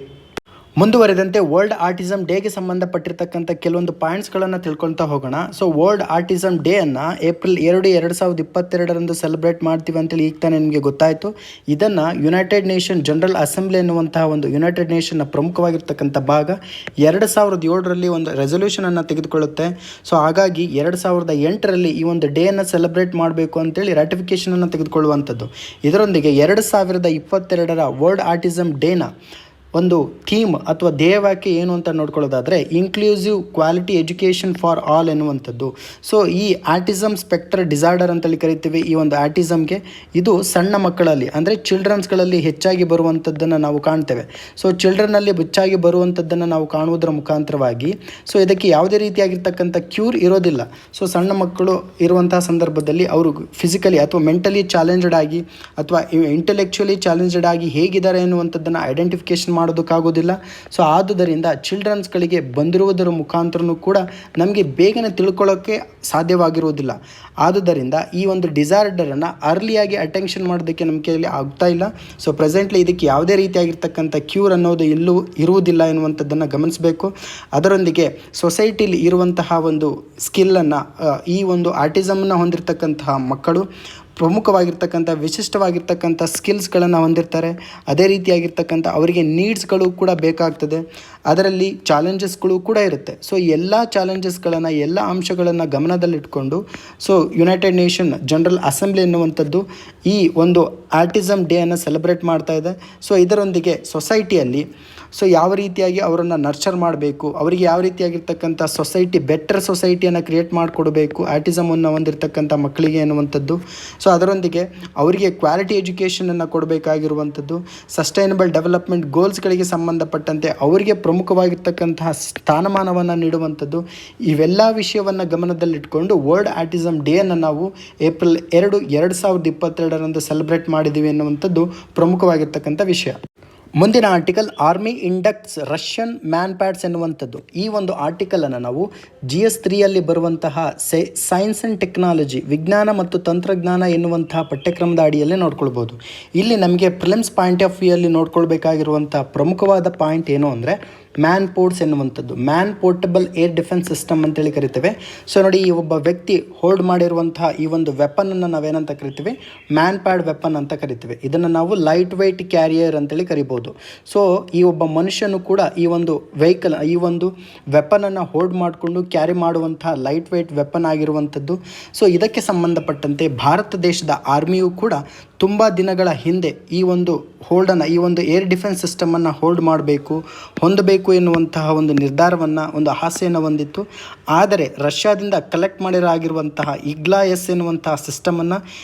A: ಮುಂದುವರೆದಂತೆ ವರ್ಲ್ಡ್ ಆಟಿಸಮ್ ಡೇಗೆ ಸಂಬಂಧಪಟ್ಟಿರ್ತಕ್ಕಂಥ ಕೆಲವೊಂದು ಪಾಯಿಂಟ್ಸ್ಗಳನ್ನು ತಿಳ್ಕೊಳ್ತಾ ಹೋಗೋಣ. ಸೊ ವರ್ಲ್ಡ್ ಆಟಿಸಮ್ ಡೇಯನ್ನು ಏಪ್ರಿಲ್ 2, 2022 ಸೆಲೆಬ್ರೇಟ್ ಮಾಡ್ತೀವಿ ಅಂತೇಳಿ ಈಗ ತಾನೇ ನಿಮಗೆ ಗೊತ್ತಾಯಿತು. ಇದನ್ನು ಯುನೈಟೆಡ್ ನೇಷನ್ ಜನರಲ್ ಅಸೆಂಬ್ಲಿ ಎನ್ನುವಂತಹ ಒಂದು ಯುನೈಟೆಡ್ ನೇಷನ್ನ ಪ್ರಮುಖವಾಗಿರ್ತಕ್ಕಂಥ ಭಾಗ 2007 ಒಂದು ರೆಸೊಲ್ಯೂಷನನ್ನು ತೆಗೆದುಕೊಳ್ಳುತ್ತೆ. ಸೊ ಹಾಗಾಗಿ 2008 ಈ ಒಂದು ಡೇಯನ್ನು ಸೆಲೆಬ್ರೇಟ್ ಮಾಡಬೇಕು ಅಂತೇಳಿ ರಾಟಿಫಿಕೇಷನನ್ನು ತೆಗೆದುಕೊಳ್ಳುವಂಥದ್ದು. ಇದರೊಂದಿಗೆ 2022 ವರ್ಲ್ಡ್ ಆಟಿಸಮ್ ಡೇನ ಒಂದು ಥೀಮ್ ಅಥವಾ ಧ್ಯೇಯವಾಕ್ಯ ಏನು ಅಂತ ನೋಡ್ಕೊಳ್ಳೋದಾದರೆ inclusive quality education for all ಎನ್ನುವಂಥದ್ದು. ಸೊ ಈ ಆಟಿಸಮ್ ಸ್ಪೆಕ್ಟರ್ ಡಿಸಾರ್ಡರ್ ಅಂತೇಳಿ ಕರಿತೀವಿ. ಈ ಒಂದು ಆಟಿಸಮ್ಗೆ ಇದು ಸಣ್ಣ ಮಕ್ಕಳಲ್ಲಿ ಅಂದರೆ ಚಿಲ್ಡ್ರನ್ಸ್ಗಳಲ್ಲಿ ಹೆಚ್ಚಾಗಿ ಬರುವಂಥದ್ದನ್ನು ನಾವು ಕಾಣ್ತೇವೆ. ಸೊ ಚಿಲ್ಡ್ರನ್ನಲ್ಲಿ ಹೆಚ್ಚಾಗಿ ಬರುವಂಥದ್ದನ್ನು ನಾವು ಕಾಣುವುದರ ಮುಖಾಂತರವಾಗಿ ಸೊ ಇದಕ್ಕೆ ಯಾವುದೇ ರೀತಿಯಾಗಿರ್ತಕ್ಕಂಥ ಕ್ಯೂರ್ ಇರೋದಿಲ್ಲ. ಸೊ ಸಣ್ಣ ಮಕ್ಕಳು ಇರುವಂತಹ ಸಂದರ್ಭದಲ್ಲಿ ಅವರು ಫಿಸಿಕಲಿ ಅಥವಾ ಮೆಂಟಲಿ ಚಾಲೆಂಜ್ಡ್ ಆಗಿ ಅಥವಾ ಇಂಟೆಲೆಕ್ಚುಲಿ ಚಾಲೆಂಜ್ಡ್ ಆಗಿ ಹೇಗಿದ್ದಾರೆ ಎನ್ನುವಂಥದ್ದನ್ನು ಐಡೆಂಟಿಫಿಕೇಷನ್ ಮಾಡೋದಕ್ಕಾಗೋದಿಲ್ಲ. ಸೊ ಆದುದರಿಂದ ಚಿಲ್ಡ್ರನ್ಸ್ಗಳಿಗೆ ಬಂದಿರುವುದರ ಮುಖಾಂತರನೂ ಕೂಡ ನಮಗೆ ಬೇಗನೆ ತಿಳ್ಕೊಳ್ಳೋಕ್ಕೆ ಸಾಧ್ಯವಾಗಿರುವುದಿಲ್ಲ. ಆದುದರಿಂದ ಈ ಒಂದು ಡಿಸಾರ್ಡರನ್ನು ಅರ್ಲಿಯಾಗಿ ಅಟೆನ್ಷನ್ ಮಾಡೋದಕ್ಕೆ ನಮ್ಮ ಕೈಯಲ್ಲಿ ಆಗ್ತಾ ಇಲ್ಲ. ಸೊ ಪ್ರೆಸೆಂಟ್ಲಿ ಇದಕ್ಕೆ ಯಾವುದೇ ರೀತಿಯಾಗಿರ್ತಕ್ಕಂಥ ಕ್ಯೂರ್ ಅನ್ನೋದು ಇರುವುದಿಲ್ಲ ಎನ್ನುವಂಥದ್ದನ್ನು ಗಮನಿಸಬೇಕು. ಅದರೊಂದಿಗೆ ಸೊಸೈಟಿಲಿ ಇರುವಂತಹ ಒಂದು ಸ್ಕಿಲ್ಲನ್ನು ಈ ಒಂದು ಆಟಿಸಮನ್ನು ಹೊಂದಿರತಕ್ಕಂತಹ ಮಕ್ಕಳು ಪ್ರಮುಖವಾಗಿರ್ತಕ್ಕಂಥ ವಿಶಿಷ್ಟವಾಗಿರ್ತಕ್ಕಂಥ ಸ್ಕಿಲ್ಸ್ಗಳನ್ನು ಹೊಂದಿರ್ತಾರೆ. ಅದೇ ರೀತಿಯಾಗಿರ್ತಕ್ಕಂಥ ಅವರಿಗೆ ನೀಡ್ಸ್ಗಳು ಕೂಡ ಬೇಕಾಗ್ತದೆ, ಅದರಲ್ಲಿ ಚಾಲೆಂಜಸ್ಗಳು ಕೂಡ ಇರುತ್ತೆ. ಸೊ ಎಲ್ಲ ಚಾಲೆಂಜಸ್ಗಳನ್ನು, ಎಲ್ಲ ಅಂಶಗಳನ್ನು ಗಮನದಲ್ಲಿಟ್ಕೊಂಡು so United Nation General Assembly ಎನ್ನುವಂಥದ್ದು ಈ ಒಂದು ಆಟಿಸಮ್ ಡೇಯನ್ನು ಸೆಲೆಬ್ರೇಟ್ ಮಾಡ್ತಾ ಇದೆ. ಸೊ ಇದರೊಂದಿಗೆ ಸೊಸೈಟಿಯಲ್ಲಿ ಸೊ ಯಾವ ರೀತಿಯಾಗಿ ಅವರನ್ನು ನರ್ಚರ್ ಮಾಡಬೇಕು, ಅವರಿಗೆ ಯಾವ ರೀತಿಯಾಗಿರ್ತಕ್ಕಂಥ ಬೆಟರ್ ಸೊಸೈಟಿಯನ್ನು ಕ್ರಿಯೇಟ್ ಮಾಡಿಕೊಡಬೇಕು ಆಟಿಸಮನ್ನು ಹೊಂದಿರತಕ್ಕಂಥ ಮಕ್ಕಳಿಗೆ ಎನ್ನುವಂಥದ್ದು. ಸೊ ಅದರೊಂದಿಗೆ ಅವರಿಗೆ ಕ್ವಾಲಿಟಿ ಎಜುಕೇಷನನ್ನು ಕೊಡಬೇಕಾಗಿರುವಂಥದ್ದು, ಸಸ್ಟೈನಬಲ್ ಡೆವಲಪ್ಮೆಂಟ್ ಗೋಲ್ಸ್ಗಳಿಗೆ ಸಂಬಂಧಪಟ್ಟಂತೆ ಅವರಿಗೆ ಪ್ರಮುಖವಾಗಿರ್ತಕ್ಕಂತಹ ಸ್ಥಾನಮಾನವನ್ನು ನೀಡುವಂಥದ್ದು. ಇವೆಲ್ಲ ವಿಷಯವನ್ನು ಗಮನದಲ್ಲಿಟ್ಕೊಂಡು ವರ್ಲ್ಡ್ ಆಟಿಸಮ್ ಡೇಯನ್ನು ನಾವು ಏಪ್ರಿಲ್ 2, 2022 ಸೆಲೆಬ್ರೇಟ್ ಮಾಡಿದ್ದೀವಿ ಎನ್ನುವಂಥದ್ದು ಪ್ರಮುಖವಾಗಿರ್ತಕ್ಕಂಥ ವಿಷಯ. ಮುಂದಿನ article army inducts Russian MANPADS ಎನ್ನುವಂಥದ್ದು. ಈ ಒಂದು ಆರ್ಟಿಕಲನ್ನು ನಾವು GS3 ಬರುವಂತಹ ಸೈನ್ಸ್ ಆ್ಯಂಡ್ ಟೆಕ್ನಾಲಜಿ, ವಿಜ್ಞಾನ ಮತ್ತು ತಂತ್ರಜ್ಞಾನ ಎನ್ನುವಂತಹ ಪಠ್ಯಕ್ರಮದ ಅಡಿಯಲ್ಲೇ ನೋಡ್ಕೊಳ್ಬೋದು. ಇಲ್ಲಿ ನಮಗೆ ಪ್ರಿಲಿಮ್ಸ್ ಪಾಯಿಂಟ್ ಆಫ್ ವ್ಯೂ ಅಲ್ಲಿ ನೋಡ್ಕೊಳ್ಬೇಕಾಗಿರುವಂಥ ಪ್ರಮುಖವಾದ ಪಾಯಿಂಟ್ ಏನು ಅಂದರೆ ಮ್ಯಾನ್ ಪೋರ್ಟ್ಸ್ ಎನ್ನುವಂಥದ್ದು, man portable air defence system ಅಂತೇಳಿ ಕರಿತೇವೆ. ಸೊ ನೋಡಿ, ಈ ಒಬ್ಬ ವ್ಯಕ್ತಿ ಹೋಲ್ಡ್ ಮಾಡಿರುವಂತಹ ಈ ಒಂದು ವೆಪನನ್ನು ನಾವೇನಂತ ಕರಿತೀವಿ, ಮ್ಯಾನ್ ಪ್ಯಾಡ್ ವೆಪನ್ ಅಂತ ಕರಿತೀವಿ. ಇದನ್ನು ನಾವು ಲೈಟ್ ವೆಯ್ಟ್ ಕ್ಯಾರಿಯರ್ ಅಂತೇಳಿ ಕರಿಬೋದು. ಸೊ ಈ ಒಬ್ಬ ಮನುಷ್ಯನು ಕೂಡ ಈ ಒಂದು ವೆಹಿಕಲ್, ಈ ಒಂದು ವೆಪನನ್ನು ಹೋಲ್ಡ್ ಮಾಡಿಕೊಂಡು ಕ್ಯಾರಿ ಮಾಡುವಂತಹ ಲೈಟ್ ವೆಯ್ಟ್ ವೆಪನ್ ಆಗಿರುವಂಥದ್ದು. ಸೊ ಇದಕ್ಕೆ ಸಂಬಂಧಪಟ್ಟಂತೆ ಭಾರತ ದೇಶದ ಆರ್ಮಿಯು ಕೂಡ ತುಂಬ ದಿನಗಳ ಹಿಂದೆ ಈ ಒಂದು ಹೋಲ್ಡನ್ನು, ಈ ಒಂದು ಏರ್ ಡಿಫೆನ್ಸ್ ಸಿಸ್ಟಮನ್ನು ಹೊಂದಬೇಕು ಎನ್ನುವಂತಹ ಒಂದು ನಿರ್ಧಾರವನ್ನು, ಒಂದು ಆಸೆಯನ್ನು ಹೊಂದಿತ್ತು. ಆದರೆ ರಷ್ಯಾದಿಂದ ಕಲೆಕ್ಟ್ ಮಾಡಿರಾಗಿರುವಂತಹ IGLA-S ಎನ್ನುವಂತಹ ಸಿಸ್ಟಮನ್ನು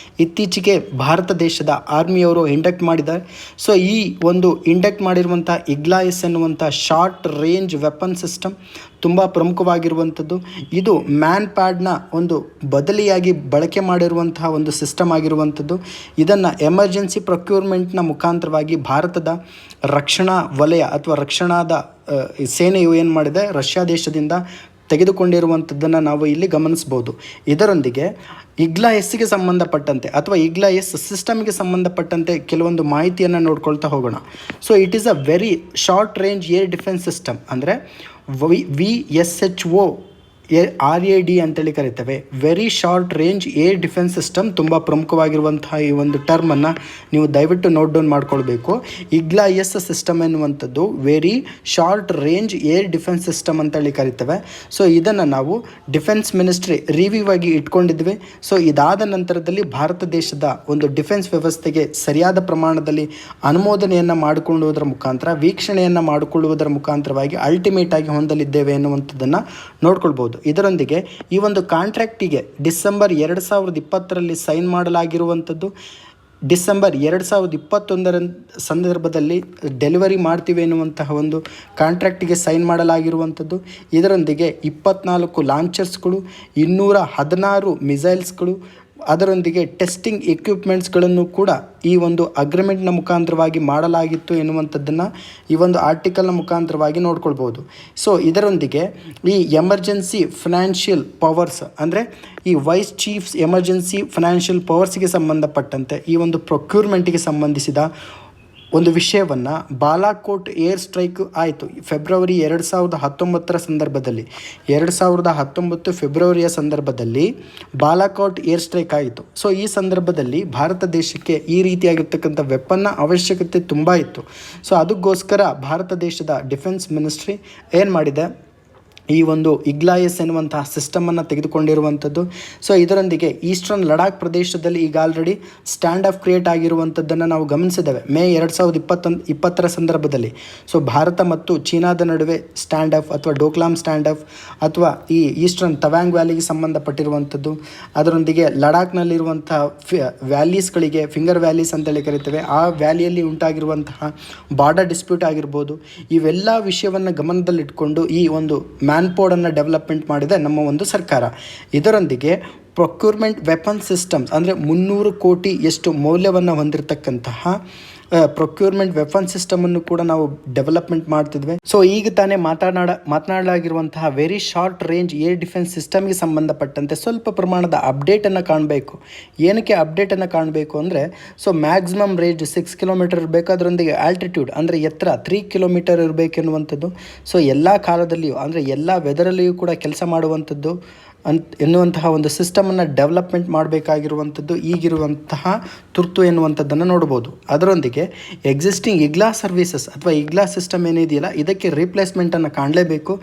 A: ಇತ್ತೀಚೆಗೆ ಭಾರತ ದೇಶದ ಆರ್ಮಿಯವರು ಇಂಡಕ್ಟ್ ಮಾಡಿದ್ದಾರೆ. ಸೊ ಈ ಒಂದು ಇಂಡಕ್ಟ್ ಮಾಡಿರುವಂತಹ IGLA-S ಎನ್ನುವಂಥ ಶಾರ್ಟ್ ರೇಂಜ್ ವೆಪನ್ ಸಿಸ್ಟಮ್ ತುಂಬ ಪ್ರಮುಖವಾಗಿರುವಂಥದ್ದು. ಇದು ಮ್ಯಾನ್ ಪ್ಯಾಡ್ನ ಒಂದು ಬದಲಿಯಾಗಿ ಬಳಕೆ ಮಾಡಿರುವಂತಹ ಒಂದು ಸಿಸ್ಟಮ್ ಆಗಿರುವಂಥದ್ದು. ಇದನ್ನು ಎಮರ್ಜೆನ್ಸಿ ಪ್ರೊಕ್ಯೂರ್ಮೆಂಟ್ನ ಮುಖಾಂತರವಾಗಿ ಭಾರತದ ರಕ್ಷಣಾ ವಲಯ ಅಥವಾ ರಕ್ಷಣಾದ ಸೇನೆಯು ಏನು ಮಾಡಿದೆ, ರಷ್ಯಾ ದೇಶದಿಂದ ತೆಗೆದುಕೊಂಡಿರುವಂಥದ್ದನ್ನು ನಾವು ಇಲ್ಲಿ ಗಮನಿಸ್ಬೋದು. ಇದರೊಂದಿಗೆ IGLA-Sಗೆ ಸಂಬಂಧಪಟ್ಟಂತೆ ಅಥವಾ IGLA-S ಸಿಸ್ಟಮ್ಗೆ ಸಂಬಂಧಪಟ್ಟಂತೆ ಕೆಲವೊಂದು ಮಾಹಿತಿಯನ್ನು ನೋಡ್ಕೊಳ್ತಾ ಹೋಗೋಣ. So it is a very short range air defence system, ಅಂದರೆ VSHO RAD ಅಂತೇಳಿ ಕರಿತೇವೆ. Very short range air defence system ತುಂಬ ಪ್ರಮುಖವಾಗಿರುವಂತಹ ಈ ಒಂದು ಟರ್ಮನ್ನು ನೀವು ದಯವಿಟ್ಟು ನೋಟ್ ಡೌನ್ ಮಾಡ್ಕೊಳ್ಬೇಕು. IGLA-S ಸಿಸ್ಟಮ್ ಎನ್ನುವಂಥದ್ದು very short range air defence system ಅಂತೇಳಿ ಕರಿತೇವೆ. ಸೊ ಇದನ್ನು ನಾವು ಡಿಫೆನ್ಸ್ ಮಿನಿಸ್ಟ್ರಿ ರಿವ್ಯೂ ಆಗಿ ಇಟ್ಕೊಂಡಿದ್ವಿ. ಸೊ ಇದಾದ ನಂತರದಲ್ಲಿ ಭಾರತ ದೇಶದ ಒಂದು ಡಿಫೆನ್ಸ್ ವ್ಯವಸ್ಥೆಗೆ ಸರಿಯಾದ ಪ್ರಮಾಣದಲ್ಲಿ ಅನುಮೋದನೆಯನ್ನು ಮಾಡಿಕೊಳ್ಳುವುದರ ಮುಖಾಂತರ, ವೀಕ್ಷಣೆಯನ್ನು ಮಾಡಿಕೊಳ್ಳುವುದರ ಮುಖಾಂತರವಾಗಿ ಅಲ್ಟಿಮೇಟ್ ಆಗಿ ಹೊಂದಲಿದ್ದೇವೆ ಎನ್ನುವಂಥದ್ದನ್ನು ನೋಡ್ಕೊಳ್ಬೋದು. ಇದರೊಂದಿಗೆ ಈ ಒಂದು ಕಾಂಟ್ರಾಕ್ಟಿಗೆ ಡಿಸೆಂಬರ್ 2020ರಲ್ಲಿ ಸೈನ್ ಮಾಡಲಾಗಿರುವಂಥದ್ದು, ಡಿಸೆಂಬರ್ 2021 ಸಂದರ್ಭದಲ್ಲಿ ಡೆಲಿವರಿ ಮಾಡ್ತೀವಿ ಎನ್ನುವಂತಹ ಒಂದು ಕಾಂಟ್ರಾಕ್ಟಿಗೆ ಸೈನ್ ಮಾಡಲಾಗಿರುವಂಥದ್ದು. ಇದರೊಂದಿಗೆ 24 ಲಾಂಚರ್ಸ್ಗಳು, 216 ಮಿಸೈಲ್ಸ್ಗಳು, ಅದರೊಂದಿಗೆ ಟೆಸ್ಟಿಂಗ್ ಎಕ್ವಿಪ್ಮೆಂಟ್ಸ್ಗಳನ್ನು ಕೂಡ ಈ ಒಂದು ಅಗ್ರಿಮೆಂಟ್ನ ಮುಖಾಂತರವಾಗಿ ಮಾಡಲಾಗಿತ್ತು ಎನ್ನುವಂಥದ್ದನ್ನು ಈ ಒಂದು ಆರ್ಟಿಕಲ್ನ ಮುಖಾಂತರವಾಗಿ ನೋಡ್ಕೊಳ್ಬೋದು. ಸೊ ಇದರೊಂದಿಗೆ ಈ ಎಮರ್ಜೆನ್ಸಿ ಫಿನಾನ್ಷಿಯಲ್ ಪವರ್ಸ್ ಅಂದರೆ ಈ ವೈಸ್ ಚೀಫ್ಸ್ ಎಮರ್ಜೆನ್ಸಿ ಫಿನಾನ್ಷಿಯಲ್ ಪವರ್ಸ್ಗೆ ಸಂಬಂಧಪಟ್ಟಂತೆ ಈ ಒಂದು ಪ್ರೊಕ್ಯೂರ್ಮೆಂಟ್ಗೆ ಸಂಬಂಧಿಸಿದ ಒಂದು ವಿಷಯವನ್ನು ಬಾಲಾಕೋಟ್ ಏರ್ ಸ್ಟ್ರೈಕ್ ಆಯಿತು ಫೆಬ್ರವರಿ 2019 ಸಂದರ್ಭದಲ್ಲಿ. 2019 ಫೆಬ್ರವರಿಯ ಸಂದರ್ಭದಲ್ಲಿ ಬಾಲಾಕೋಟ್ ಏರ್ ಸ್ಟ್ರೈಕ್ ಆಯಿತು. ಸೊ ಈ ಸಂದರ್ಭದಲ್ಲಿ ಭಾರತ ದೇಶಕ್ಕೆ ಈ ರೀತಿಯಾಗಿರ್ತಕ್ಕಂಥ ವೆಪನ್ನ ಅವಶ್ಯಕತೆ ತುಂಬ ಇತ್ತು. ಸೊ ಅದಕ್ಕೋಸ್ಕರ ಭಾರತ ದೇಶದ ಡಿಫೆನ್ಸ್ ಮಿನಿಸ್ಟ್ರಿ ಏನು ಮಾಡಿದೆ, ಈ ಒಂದು IGLA-S ಎನ್ನುವಂತಹ ಸಿಸ್ಟಮನ್ನು ತೆಗೆದುಕೊಂಡಿರುವಂಥದ್ದು. ಸೊ ಇದರೊಂದಿಗೆ ಈಸ್ಟರ್ನ್ ಲಡಾಖ್ ಪ್ರದೇಶದಲ್ಲಿ ಈಗ ಆಲ್ರೆಡಿ ಸ್ಟ್ಯಾಂಡ್ ಆಫ್ ಕ್ರಿಯೇಟ್ ಆಗಿರುವಂಥದ್ದನ್ನು ನಾವು ಗಮನಿಸಿದ್ದೇವೆ ಮೇ 2020 ಸಂದರ್ಭದಲ್ಲಿ. ಸೊ ಭಾರತ ಮತ್ತು ಚೀನಾದ ನಡುವೆ ಸ್ಟ್ಯಾಂಡ್ ಆಫ್ ಅಥವಾ ಡೋಕ್ಲಾಮ್ ಸ್ಟ್ಯಾಂಡ್ ಆಫ್ ಅಥವಾ ಈ ಈಸ್ಟರ್ನ್ ತವಾಂಗ್ ವ್ಯಾಲಿಗೆ ಸಂಬಂಧಪಟ್ಟಿರುವಂಥದ್ದು, ಅದರೊಂದಿಗೆ ಲಡಾಖ್ನಲ್ಲಿರುವಂತಹ ವ್ಯಾಲೀಸ್ಗಳಿಗೆ ಫಿಂಗರ್ ವ್ಯಾಲೀಸ್ ಅಂತೇಳಿ ಕರಿತೇವೆ, ಆ ವ್ಯಾಲಿಯಲ್ಲಿ ಉಂಟಾಗಿರುವಂತಹ ಬಾರ್ಡರ್ ಡಿಸ್ಪ್ಯೂಟ್ ಆಗಿರ್ಬೋದು, ಇವೆಲ್ಲ ವಿಷಯವನ್ನು ಗಮನದಲ್ಲಿಟ್ಕೊಂಡು ಈ ಒಂದು ಮ್ಯಾನ್ಪೋರ್ಡನ್ನು ಡೆವಲಪ್ಮೆಂಟ್ ಮಾಡಿದೆ ನಮ್ಮ ಒಂದು ಸರ್ಕಾರ. ಇದರೊಂದಿಗೆ ಪ್ರೊಕ್ಯೂರ್ಮೆಂಟ್ ವೆಪನ್ ಸಿಸ್ಟಮ್ಸ್ ಅಂದರೆ 300 ಕೋಟಿ ಎಷ್ಟು ಮೌಲ್ಯವನ್ನು ಹೊಂದಿರತಕ್ಕಂತಹ ಪ್ರೊಕ್ಯೂರ್ಮೆಂಟ್ ವೆಪನ್ ಸಿಸ್ಟಮನ್ನು ಕೂಡ ನಾವು ಡೆವಲಪ್ಮೆಂಟ್ ಮಾಡ್ತಿದ್ವಿ. ಸೊ ಈಗ ತಾನೇ ಮಾತನಾಡಲಾಗಿರುವಂತಹ very short range air defence ಸಿಸ್ಟಮ್ಗೆ ಸಂಬಂಧಪಟ್ಟಂತೆ ಸ್ವಲ್ಪ ಪ್ರಮಾಣದ ಅಪ್ಡೇಟನ್ನು ಕಾಣಬೇಕು. ಏನಕ್ಕೆ ಅಪ್ಡೇಟನ್ನು ಕಾಣಬೇಕು ಅಂದರೆ, ಸೊ ಮ್ಯಾಕ್ಸಿಮಮ್ ರೇಂಜ್ 6 ಕಿಲೋಮೀಟರ್ ಇರಬೇಕು, ಅದರೊಂದಿಗೆ ಆಲ್ಟಿಟ್ಯೂಡ್ ಅಂದರೆ ಎತ್ತರ 3 ಕಿಲೋಮೀಟರ್ ಇರಬೇಕೆನ್ನುವಂಥದ್ದು. ಸೊ ಎಲ್ಲ ಕಾಲದಲ್ಲಿಯೂ ಅಂದರೆ ಎಲ್ಲ ವೆದರಲ್ಲಿಯೂ ಕೂಡ ಕೆಲಸ ಮಾಡುವಂಥದ್ದು ಎನ್ನುವಂತಹ ಒಂದು ಸಿಸ್ಟಮನ್ನು ಡೆವಲಪ್ಮೆಂಟ್ ಮಾಡಬೇಕಾಗಿರುವಂಥದ್ದು ಈಗಿರುವಂತಹ ತುರ್ತು ಎನ್ನುವಂಥದ್ದನ್ನು ನೋಡ್ಬೋದು. ಅದರೊಂದಿಗೆ ಎಕ್ಸಿಸ್ಟಿಂಗ್ IGLA ಸರ್ವಿಸಸ್ ಅಥವಾ IGLA ಸಿಸ್ಟಮ್ ಏನಿದೆಯಲ್ಲ ಇದಕ್ಕೆ ರೀಪ್ಲೇಸ್ಮೆಂಟನ್ನು ಕಾಣಲೇಬೇಕು.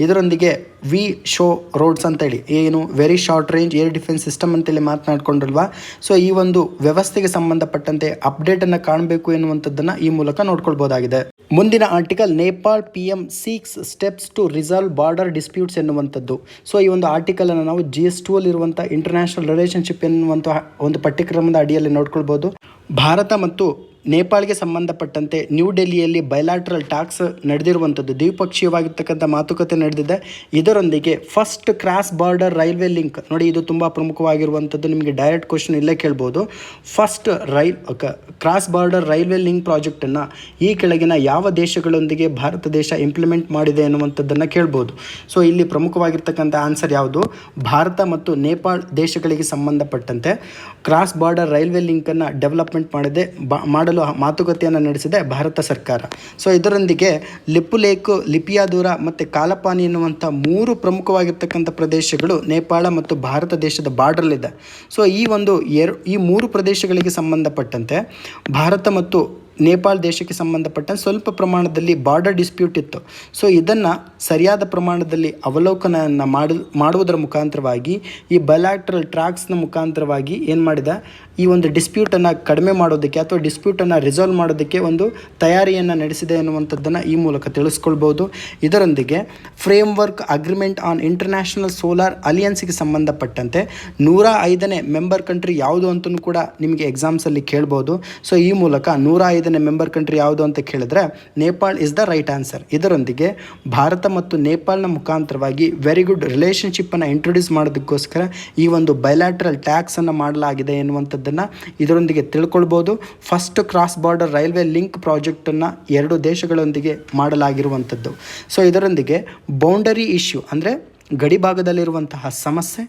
A: ಇದರೊಂದಿಗೆ ವಿ ಶೋ ರೋಡ್ಸ್ ಅಂತೇಳಿ ಏನು very short range air defence system ಅಂತೇಳಿ ಮಾತನಾಡ್ಕೊಂಡ್ರಲ್ವಾ. ಸೊ ಈ ಒಂದು ವ್ಯವಸ್ಥೆಗೆ ಸಂಬಂಧಪಟ್ಟಂತೆ ಅಪ್ಡೇಟನ್ನು ಕಾಣಬೇಕು ಎನ್ನುವಂಥದ್ದನ್ನು ಈ ಮೂಲಕ ನೋಡ್ಕೊಳ್ಬೋದಾಗಿದೆ. ಮುಂದಿನ article Nepal PM seeks steps to resolve border disputes ಎನ್ನುವಂಥದ್ದು. ಸೊ ಈ ಒಂದು ಆರ್ಟಿಕಲನ್ನು ನಾವು GS2 ಇರುವಂಥ ಇಂಟರ್ನ್ಯಾಷನಲ್ ರಿಲೇಷನ್ಶಿಪ್ ಎನ್ನುವಂತಹ ಒಂದು ಪಠ್ಯಕ್ರಮದ ಅಡಿಯಲ್ಲಿ ನೋಡ್ಕೊಳ್ಬೋದು. ಭಾರತ ಮತ್ತು ನೇಪಾಳ್ಗೆ ಸಂಬಂಧಪಟ್ಟಂತೆ ನ್ಯೂ ಡೆಲ್ಲಿಯಲ್ಲಿ ಬೈಲಾಟ್ರಲ್ ಟಾಕ್ಸ್ ನಡೆದಿರುವಂಥದ್ದು, ದ್ವಿಪಕ್ಷೀಯವಾಗಿರ್ತಕ್ಕಂಥ ಮಾತುಕತೆ ನಡೆದಿದೆ. ಇದರೊಂದಿಗೆ first cross border railway link ನೋಡಿ, ಇದು ತುಂಬ ಪ್ರಮುಖವಾಗಿರುವಂಥದ್ದು. ನಿಮಗೆ ಡೈರೆಕ್ಟ್ ಕ್ವಶನ್ ಇಲ್ಲೇ ಕೇಳ್ಬೋದು. First cross border railway link ಪ್ರಾಜೆಕ್ಟನ್ನು ಈ ಕೆಳಗಿನ ಯಾವ ದೇಶಗಳೊಂದಿಗೆ ಭಾರತ ದೇಶ ಇಂಪ್ಲಿಮೆಂಟ್ ಮಾಡಿದೆ ಎನ್ನುವಂಥದ್ದನ್ನು ಕೇಳ್ಬೋದು. ಸೊ ಇಲ್ಲಿ ಪ್ರಮುಖವಾಗಿರ್ತಕ್ಕಂಥ ಆನ್ಸರ್ ಯಾವುದು? ಭಾರತ ಮತ್ತು ನೇಪಾಳ್ ದೇಶಗಳಿಗೆ ಸಂಬಂಧಪಟ್ಟಂತೆ ಕ್ರಾಸ್ ಬಾರ್ಡರ್ ರೈಲ್ವೆ ಲಿಂಕನ್ನು ಡೆವಲಪ್ಮೆಂಟ್ ಮಾಡಲು ಮಾತುಕತೆಯನ್ನು ನಡೆಸಿದೆ ಭಾರತ ಸರ್ಕಾರ. ಸೊ ಇದರೊಂದಿಗೆ ಲಿಪುಲೇಕ್, ಲಿಪಿಯಾದೂರ ಮತ್ತು ಕಾಲಪಾನಿ ಎನ್ನುವಂಥ 3 ಪ್ರಮುಖವಾಗಿರ್ತಕ್ಕಂಥ ಪ್ರದೇಶಗಳು ನೇಪಾಳ ಮತ್ತು ಭಾರತ ದೇಶದ ಬಾರ್ಡ್ರಲ್ಲಿದೆ. ಸೊ ಈ 3 ಪ್ರದೇಶಗಳಿಗೆ ಸಂಬಂಧಪಟ್ಟಂತೆ ಭಾರತ ಮತ್ತು ನೇಪಾಳ ದೇಶಕ್ಕೆ ಸಂಬಂಧಪಟ್ಟಂತೆ ಸ್ವಲ್ಪ ಪ್ರಮಾಣದಲ್ಲಿ ಬಾರ್ಡರ್ ಡಿಸ್ಪ್ಯೂಟ್ ಇತ್ತು. ಸೊ ಇದನ್ನು ಸರಿಯಾದ ಪ್ರಮಾಣದಲ್ಲಿ ಅವಲೋಕನವನ್ನು ಮಾಡುವುದರ ಮುಖಾಂತರವಾಗಿ ಈ ಬೈಲಾಟ್ರಲ್ ಟ್ರ್ಯಾಕ್ಸ್ನ ಮುಖಾಂತರವಾಗಿ ಏನು ಮಾಡಿದೆ, ಈ ಒಂದು ಡಿಸ್ಪ್ಯೂಟನ್ನು ಕಡಿಮೆ ಮಾಡೋದಕ್ಕೆ ಅಥವಾ ಡಿಸ್ಪ್ಯೂಟನ್ನು ರಿಸಾಲ್ವ್ ಮಾಡೋದಕ್ಕೆ ಒಂದು ತಯಾರಿಯನ್ನು ನಡೆಸಿದೆ ಎನ್ನುವಂಥದ್ದನ್ನು ಈ ಮೂಲಕ ತಿಳಿಸ್ಕೊಳ್ಬೋದು. ಇದರೊಂದಿಗೆ framework agreement on international solar ಅಲಿಯನ್ಸ್ಗೆ ಸಂಬಂಧಪಟ್ಟಂತೆ 105ನೇ ಮೆಂಬರ್ ಕಂಟ್ರಿ ಯಾವುದು ಅಂತಲೂ ಕೂಡ ನಿಮಗೆ ಎಕ್ಸಾಮ್ಸಲ್ಲಿ ಕೇಳ್ಬೋದು. ಸೊ ಈ ಮೂಲಕ 105ನೇ ಮೆಂಬರ್ ಕಂಟ್ರಿ ಯಾವುದು ಅಂತ ಕೇಳಿದ್ರೆ Nepal is the right answer. ಇದರೊಂದಿಗೆ ಭಾರತ ಮತ್ತು ನೇಪಾಳನ ಮುಖಾಂತರವಾಗಿ ವೆರಿ ಗುಡ್ ರಿಲೇಷನ್ಶಿಪ್ಪನ್ನು ಇಂಟ್ರೊಡ್ಯೂಸ್ ಮಾಡೋದಕ್ಕೋಸ್ಕರ ಈ ಒಂದು ಬೈಲಾಟ್ರಲ್ ಟ್ಯಾಕ್ಸನ್ನು ಮಾಡಲಾಗಿದೆ ಎನ್ನುವಂಥದ್ದನ್ನು ಇದರೊಂದಿಗೆ ತಿಳ್ಕೊಳ್ಬೋದು. First cross border railway link ಪ್ರಾಜೆಕ್ಟನ್ನು 2 ದೇಶಗಳೊಂದಿಗೆ ಮಾಡಲಾಗಿರುವಂಥದ್ದು. ಸೊ ಇದರೊಂದಿಗೆ ಬೌಂಡರಿ ಇಶ್ಯೂ ಅಂದರೆ ಗಡಿ ಭಾಗದಲ್ಲಿರುವಂತಹ ಸಮಸ್ಯೆ,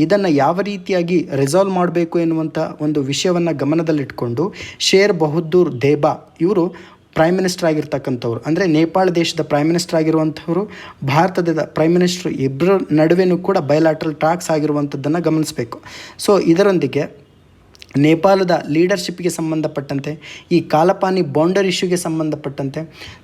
A: ಇದನ್ನು ಯಾವ ರೀತಿಯಾಗಿ ರಿಸಾಲ್ವ್ ಮಾಡಬೇಕು ಎನ್ನುವಂಥ ಒಂದು ವಿಷಯವನ್ನು ಗಮನದಲ್ಲಿಟ್ಕೊಂಡು ಶೇರ್ ಬಹದ್ದೂರ್ ದೇಬಾ ಇವರು ಪ್ರೈಮ್ ಮಿನಿಸ್ಟರ್ ಆಗಿರ್ತಕ್ಕಂಥವ್ರು, ಅಂದರೆ ನೇಪಾಳ ದೇಶದ ಪ್ರೈಮ್ ಮಿನಿಸ್ಟರ್ ಆಗಿರುವಂಥವರು, ಭಾರತದ ಪ್ರೈಮ್ ಮಿನಿಸ್ಟರ್ ಇಬ್ಬರ ನಡುವೆನೂ ಕೂಡ ಬಯಲಾಟ್ರಲ್ ಟಾಕ್ಸ್ ಆಗಿರುವಂಥದ್ದನ್ನು ಗಮನಿಸಬೇಕು. ಸೊ ಇದರೊಂದಿಗೆ ನೇಪಾಳದ ಲೀಡರ್ಶಿಪ್ಗೆ ಸಂಬಂಧಪಟ್ಟಂತೆ, ಈ ಕಾಲಪಾನಿ ಬೌಂಡರ್ ಇಶ್ಯೂಗೆ ಸಂಬಂಧಪಟ್ಟಂತೆ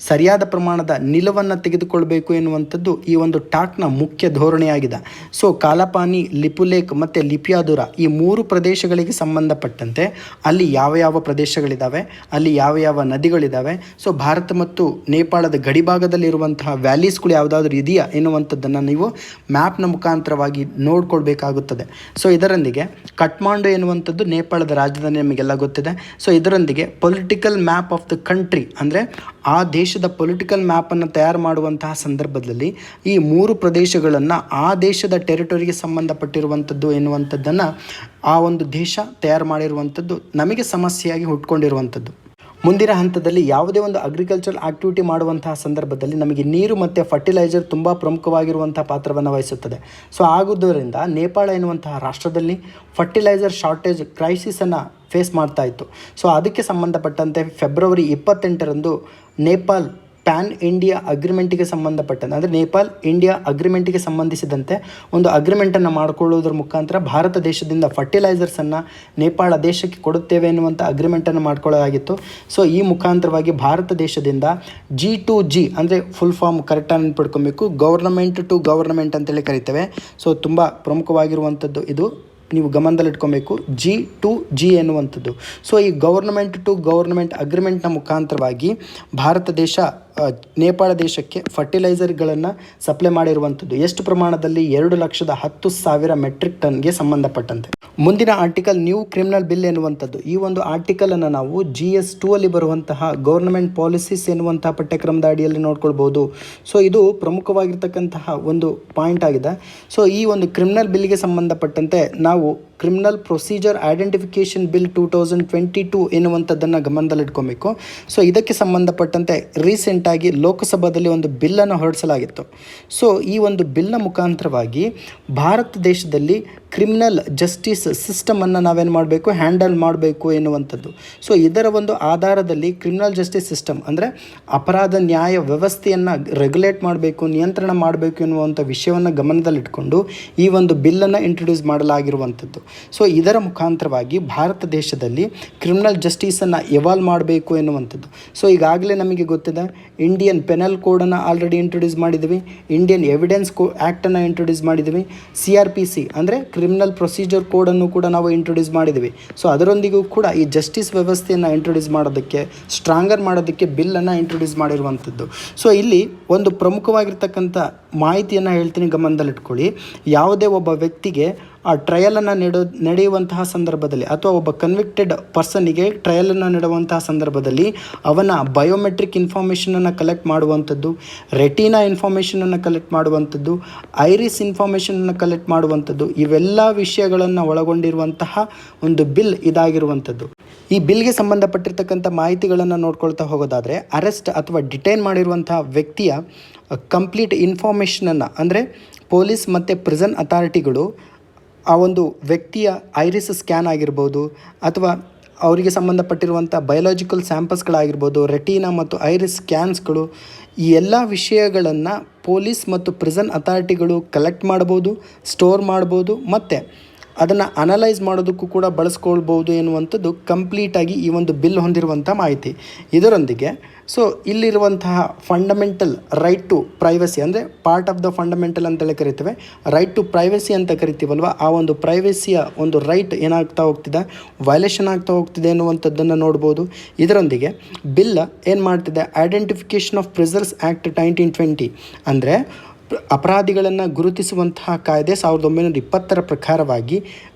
A: ಸರಿಯಾದ ಪ್ರಮಾಣದ ನಿಲುವನ್ನು ತೆಗೆದುಕೊಳ್ಬೇಕು ಎನ್ನುವಂಥದ್ದು ಈ ಒಂದು ಟಾಕ್ನ ಮುಖ್ಯ ಧೋರಣೆಯಾಗಿದೆ. ಸೊ ಕಾಲಪಾನಿ, ಲಿಪುಲೇಕ್ ಮತ್ತು ಲಿಪಿಯಾದುರ ಈ 3 ಪ್ರದೇಶಗಳಿಗೆ ಸಂಬಂಧಪಟ್ಟಂತೆ ಅಲ್ಲಿ ಯಾವ ಯಾವ ಪ್ರದೇಶಗಳಿದ್ದಾವೆ, ಅಲ್ಲಿ ಯಾವ ಯಾವ ನದಿಗಳಿದ್ದಾವೆ, ಸೊ ಭಾರತ ಮತ್ತು ನೇಪಾಳದ ಗಡಿಭಾಗದಲ್ಲಿರುವಂತಹ ವ್ಯಾಲೀಸ್ಗಳು ಯಾವುದಾದ್ರೂ ಇದೆಯಾ ಎನ್ನುವಂಥದ್ದನ್ನು ನೀವು ಮ್ಯಾಪ್ನ ಮುಖಾಂತರವಾಗಿ ನೋಡ್ಕೊಳ್ಬೇಕಾಗುತ್ತದೆ. ಸೊ ಇದರೊಂದಿಗೆ ಕಠ್ಮಾಂಡು ಎನ್ನುವಂಥದ್ದು ನೇಪಾಳದ ರಾಜಧಾನಿ ನಮಗೆಲ್ಲ ಗೊತ್ತಿದೆ. ಸೊ ಇದರೊಂದಿಗೆ political map of the country, ಅಂದರೆ ಆ ದೇಶದ ಪೊಲಿಟಿಕಲ್ ಮ್ಯಾಪನ್ನು ತಯಾರು ಮಾಡುವಂತಹ ಸಂದರ್ಭದಲ್ಲಿ ಈ 3 ಪ್ರದೇಶಗಳನ್ನು ಆ ದೇಶದ ಟೆರಿಟರಿಗೆ ಸಂಬಂಧಪಟ್ಟಿರುವಂಥದ್ದು ಎನ್ನುವಂಥದ್ದನ್ನು ಆ ಒಂದು ದೇಶ ತಯಾರು ಮಾಡಿರುವಂಥದ್ದು ನಮಗೆ ಸಮಸ್ಯೆಯಾಗಿ ಹುಟ್ಕೊಂಡಿರುವಂಥದ್ದು. ಮುಂದಿನ ಹಂತದಲ್ಲಿ ಯಾವುದೇ ಒಂದು ಅಗ್ರಿಕಲ್ಚರ್ ಆಕ್ಟಿವಿಟಿ ಮಾಡುವಂತಹ ಸಂದರ್ಭದಲ್ಲಿ ನಮಗೆ ನೀರು ಮತ್ತು ಫರ್ಟಿಲೈಸರ್ ತುಂಬ ಪ್ರಮುಖವಾಗಿರುವಂಥ ಪಾತ್ರವನ್ನು ವಹಿಸುತ್ತದೆ. ಸೊ ಆಗುವುದರಿಂದ ನೇಪಾಳ ಎನ್ನುವಂತಹ ರಾಷ್ಟ್ರದಲ್ಲಿ ಫರ್ಟಿಲೈಸರ್ ಶಾರ್ಟೇಜ್ ಕ್ರೈಸಿಸನ್ನು ಫೇಸ್ ಮಾಡ್ತಾ ಇತ್ತು. ಸೊ ಅದಕ್ಕೆ ಸಂಬಂಧಪಟ್ಟಂತೆ ಫೆಬ್ರವರಿ 28ರಂದು ನೇಪಾಲ್ ಪ್ಯಾನ್ ಇಂಡಿಯಾ ಅಗ್ರಿಮೆಂಟಿಗೆ ಸಂಬಂಧಪಟ್ಟಂತೆ, ಅಂದರೆ ನೇಪಾಲ್ ಇಂಡಿಯಾ ಅಗ್ರಿಮೆಂಟಿಗೆ ಸಂಬಂಧಿಸಿದಂತೆ ಒಂದು ಅಗ್ರಿಮೆಂಟನ್ನು ಮಾಡಿಕೊಳ್ಳುವುದರ ಮುಖಾಂತರ ಭಾರತ ದೇಶದಿಂದ ಫರ್ಟಿಲೈಸರ್ಸನ್ನು ನೇಪಾಳ ದೇಶಕ್ಕೆ ಕೊಡುತ್ತೇವೆ ಎನ್ನುವಂಥ ಅಗ್ರಿಮೆಂಟನ್ನು ಮಾಡ್ಕೊಳ್ಳಲಾಗಿತ್ತು. ಸೊ ಈ ಮುಖಾಂತರವಾಗಿ ಭಾರತ ದೇಶದಿಂದ G2G, ಅಂದರೆ ಫುಲ್ ಫಾರ್ಮ್ ಕರೆಕ್ಟಾಗಿ ನೆನ್ಪಿಡ್ಕೊಬೇಕು, ಗೌರ್ನಮೆಂಟ್ ಟು ಗೌರ್ನಮೆಂಟ್ ಅಂತೇಳಿ ಕರಿತೇವೆ. ಸೊ ತುಂಬ ಪ್ರಮುಖವಾಗಿರುವಂಥದ್ದು ಇದು, ನೀವು ಗಮನದಲ್ಲಿಟ್ಕೊಬೇಕು, G2G ಎನ್ನುವಂಥದ್ದು. ಸೊ ಈ ಗೌರ್ನಮೆಂಟ್ ಟು ಗೌರ್ನಮೆಂಟ್ ಅಗ್ರಿಮೆಂಟ್ನ ಮುಖಾಂತರವಾಗಿ ಭಾರತ ದೇಶ ನೇಪಾಳ ದೇಶಕ್ಕೆ ಫರ್ಟಿಲೈಸರ್ಗಳನ್ನು ಸಪ್ಲೈ ಮಾಡಿರುವಂಥದ್ದು ಎಷ್ಟು ಪ್ರಮಾಣದಲ್ಲಿ 2,10,000 ಮೆಟ್ರಿಕ್ ಟನ್ಗೆ ಸಂಬಂಧಪಟ್ಟಂತೆ. ಮುಂದಿನ ಆರ್ಟಿಕಲ್ ನ್ಯೂ ಕ್ರಿಮಿನಲ್ ಬಿಲ್ ಎನ್ನುವಂಥದ್ದು. ಈ ಒಂದು ಆರ್ಟಿಕಲನ್ನು ನಾವು GS2 ಅಲ್ಲಿ ಬರುವಂತಹ ಗೌರ್ನಮೆಂಟ್ ಪಾಲಿಸೀಸ್ ಎನ್ನುವಂತಹ ಪಠ್ಯಕ್ರಮದ ಅಡಿಯಲ್ಲಿ ನೋಡ್ಕೊಳ್ಬೋದು. ಸೊ ಇದು ಪ್ರಮುಖವಾಗಿರ್ತಕ್ಕಂತಹ ಒಂದು ಪಾಯಿಂಟ್ ಆಗಿದೆ. ಸೊ ಈ ಒಂದು ಕ್ರಿಮಿನಲ್ ಬಿಲ್ಗೆ ಸಂಬಂಧಪಟ್ಟಂತೆ ನಾವು ಕ್ರಿಮಿನಲ್ ಪ್ರೊಸೀಜರ್ ಐಡೆಂಟಿಫಿಕೇಷನ್ ಬಿಲ್ 2022 ಎನ್ನುವಂಥದ್ದನ್ನು ಗಮನದಲ್ಲಿಟ್ಕೊಬೇಕು. ಸೊ ಇದಕ್ಕೆ ಸಂಬಂಧಪಟ್ಟಂತೆ ರೀಸೆಂಟಾಗಿ ಲೋಕಸಭಾದಲ್ಲಿ ಒಂದು ಬಿಲ್ಲನ್ನು ಹೊರಡಿಸಲಾಗಿತ್ತು. ಸೊ ಈ ಒಂದು ಬಿಲ್ನ ಮುಖಾಂತರವಾಗಿ ಭಾರತ ದೇಶದಲ್ಲಿ ಕ್ರಿಮಿನಲ್ ಜಸ್ಟಿಸ್ ಸಿಸ್ಟಮನ್ನು ನಾವೇನು ಮಾಡಬೇಕು, ಹ್ಯಾಂಡಲ್ ಮಾಡಬೇಕು ಎನ್ನುವಂಥದ್ದು. ಸೊ ಇದರ ಒಂದು ಆಧಾರದಲ್ಲಿ ಕ್ರಿಮಿನಲ್ ಜಸ್ಟಿಸ್ ಸಿಸ್ಟಮ್, ಅಂದರೆ ಅಪರಾಧ ನ್ಯಾಯ ವ್ಯವಸ್ಥೆಯನ್ನು ರೆಗ್ಯುಲೇಟ್ ಮಾಡಬೇಕು, ನಿಯಂತ್ರಣ ಮಾಡಬೇಕು ಎನ್ನುವಂಥ ವಿಷಯವನ್ನು ಗಮನದಲ್ಲಿಟ್ಕೊಂಡು ಈ ಒಂದು ಬಿಲ್ಲನ್ನು ಇಂಟ್ರೊಡ್ಯೂಸ್ ಮಾಡಲಾಗಿರುವಂಥದ್ದು. ಸೊ ಇದರ ಮುಖಾಂತರವಾಗಿ ಭಾರತ ದೇಶದಲ್ಲಿ ಕ್ರಿಮಿನಲ್ ಜಸ್ಟಿಸನ್ನು ಎವಾಲ್ವ್ ಮಾಡಬೇಕು ಎನ್ನುವಂಥದ್ದು. ಸೊ ಈಗಾಗಲೇ ನಮಗೆ ಗೊತ್ತಿದೆ, ಇಂಡಿಯನ್ ಪೆನಲ್ ಕೋಡನ್ನು ಆಲ್ರೆಡಿ ಇಂಟ್ರೊಡ್ಯೂಸ್ ಮಾಡಿದ್ವಿ, ಇಂಡಿಯನ್ ಎವಿಡೆನ್ಸ್ ಆ್ಯಕ್ಟನ್ನು ಇಂಟ್ರೊಡ್ಯೂಸ್ ಮಾಡಿದ್ವಿ, CRPC ಅಂದರೆ ಕ್ರಿಮಿನಲ್ ಪ್ರೊಸೀಜರ್ ಕೋಡನ್ನು ಕೂಡ ನಾವು ಇಂಟ್ರೊಡ್ಯೂಸ್ ಮಾಡಿದ್ವಿ. ಸೊ ಅದರೊಂದಿಗೂ ಕೂಡ ಈ ಜಸ್ಟಿಸ್ ವ್ಯವಸ್ಥೆಯನ್ನು ಇಂಟ್ರೊಡ್ಯೂಸ್ ಮಾಡೋದಕ್ಕೆ, ಸ್ಟ್ರಾಂಗರ್ ಮಾಡೋದಕ್ಕೆ ಬಿಲ್ಲನ್ನು ಇಂಟ್ರೊಡ್ಯೂಸ್ ಮಾಡಿರುವಂಥದ್ದು. ಸೊ ಇಲ್ಲಿ ಒಂದು ಪ್ರಮುಖವಾಗಿರ್ತಕ್ಕಂಥ ಮಾಹಿತಿಯನ್ನು ಹೇಳ್ತೀನಿ, ಗಮನದಲ್ಲಿಟ್ಕೊಳ್ಳಿ. ಯಾವುದೇ ಒಬ್ಬ ವ್ಯಕ್ತಿಗೆ ಆ ಟ್ರಯಲನ್ನು ನಡೆಯುವಂತಹ ಸಂದರ್ಭದಲ್ಲಿ, ಅಥವಾ ಒಬ್ಬ ಕನ್ವಿಕ್ಟೆಡ್ ಪರ್ಸನ್ನಿಗೆ ಟ್ರಯಲನ್ನು ನಡೆಯುವಂತಹ ಸಂದರ್ಭದಲ್ಲಿ ಅವನ ಬಯೋಮೆಟ್ರಿಕ್ ಇನ್ಫಾರ್ಮೇಷನನ್ನು ಕಲೆಕ್ಟ್ ಮಾಡುವಂಥದ್ದು, ರೆಟಿನಾ ಇನ್ಫಾರ್ಮೇಷನನ್ನು ಕಲೆಕ್ಟ್ ಮಾಡುವಂಥದ್ದು, ಐರಿಸ್ ಇನ್ಫಾರ್ಮೇಷನನ್ನು ಕಲೆಕ್ಟ್ ಮಾಡುವಂಥದ್ದು, ಇವೆಲ್ಲ ವಿಷಯಗಳನ್ನು ಒಳಗೊಂಡಿರುವಂತಹ ಒಂದು ಬಿಲ್ ಇದಾಗಿರುವಂಥದ್ದು. ಈ ಬಿಲ್ಗೆ ಸಂಬಂಧಪಟ್ಟಿರ್ತಕ್ಕಂಥ ಮಾಹಿತಿಗಳನ್ನು ನೋಡ್ಕೊಳ್ತಾ ಹೋಗೋದಾದರೆ, ಅರೆಸ್ಟ್ ಅಥವಾ ಡಿಟೈನ್ ಮಾಡಿರುವಂತಹ ವ್ಯಕ್ತಿಯ ಕಂಪ್ಲೀಟ್ ಇನ್ಫಾರ್ಮೇಷನನ್ನು, ಅಂದರೆ ಪೊಲೀಸ್ ಮತ್ತು ಪ್ರಿಸನ್ ಅಥಾರಿಟಿಗಳು ಆ ಒಂದು ವ್ಯಕ್ತಿಯ ಐರಿಸ್ ಸ್ಕ್ಯಾನ್ ಆಗಿರ್ಬೋದು, ಅಥವಾ ಅವರಿಗೆ ಸಂಬಂಧಪಟ್ಟಿರುವಂಥ ಬಯೋಲಾಜಿಕಲ್ ಸ್ಯಾಂಪಲ್ಸ್ಗಳಾಗಿರ್ಬೋದು, ರೆಟಿನಾ ಮತ್ತು ಐರಿಸ್ ಸ್ಕ್ಯಾನ್ಸ್ಗಳು, ಈ ಎಲ್ಲ ವಿಷಯಗಳನ್ನು ಪೊಲೀಸ್ ಮತ್ತು ಪ್ರಿಸನ್ ಅಥಾರಿಟಿಗಳು ಕಲೆಕ್ಟ್ ಮಾಡ್ಬೋದು, ಸ್ಟೋರ್ ಮಾಡ್ಬೋದು, ಮತ್ತು ಅದನ್ನು ಅನಲೈಸ್ ಮಾಡೋದಕ್ಕೂ ಕೂಡ ಬಳಸ್ಕೊಳ್ಬೋದು ಎನ್ನುವಂಥದ್ದು ಕಂಪ್ಲೀಟಾಗಿ ಈ ಒಂದು ಬಿಲ್ ಹೊಂದಿರುವಂಥ ಮಾಹಿತಿ. ಇದರೊಂದಿಗೆ ಸೊ ಇಲ್ಲಿರುವಂತಹ ಫಂಡಮೆಂಟಲ್ ರೈಟ್ ಟು ಪ್ರೈವಸಿ, ಅಂದರೆ ಪಾರ್ಟ್ ಆಫ್ ದ ಫಂಡಮೆಂಟಲ್ ಅಂತೇಳಿ ಕರಿತೇವೆ, ರೈಟ್ ಟು ಪ್ರೈವಸಿ ಅಂತ ಕರಿತೀವಲ್ವ, ಆ ಒಂದು ಪ್ರೈವಸಿಯ ಒಂದು ರೈಟ್ ಏನಾಗ್ತಾ ಹೋಗ್ತಿದೆ, ವೈಲೇಷನ್ ಆಗ್ತಾ ಹೋಗ್ತಿದೆ ಎನ್ನುವಂಥದ್ದನ್ನು ನೋಡ್ಬೋದು. ಇದರೊಂದಿಗೆ ಬಿಲ್ ಏನು ಮಾಡ್ತಿದೆ, ಐಡೆಂಟಿಫಿಕೇಷನ್ ಆಫ್ ಪ್ರಿಸರ್ಸ್ ಆ್ಯಕ್ಟ್ 1920, ಅಂದರೆ ಅಪರಾಧಿಗಳನ್ನು ಗುರುತಿಸುವಂತಹ ಕಾಯ್ದೆ 1920 ಪ್ರಕಾರವಾಗಿ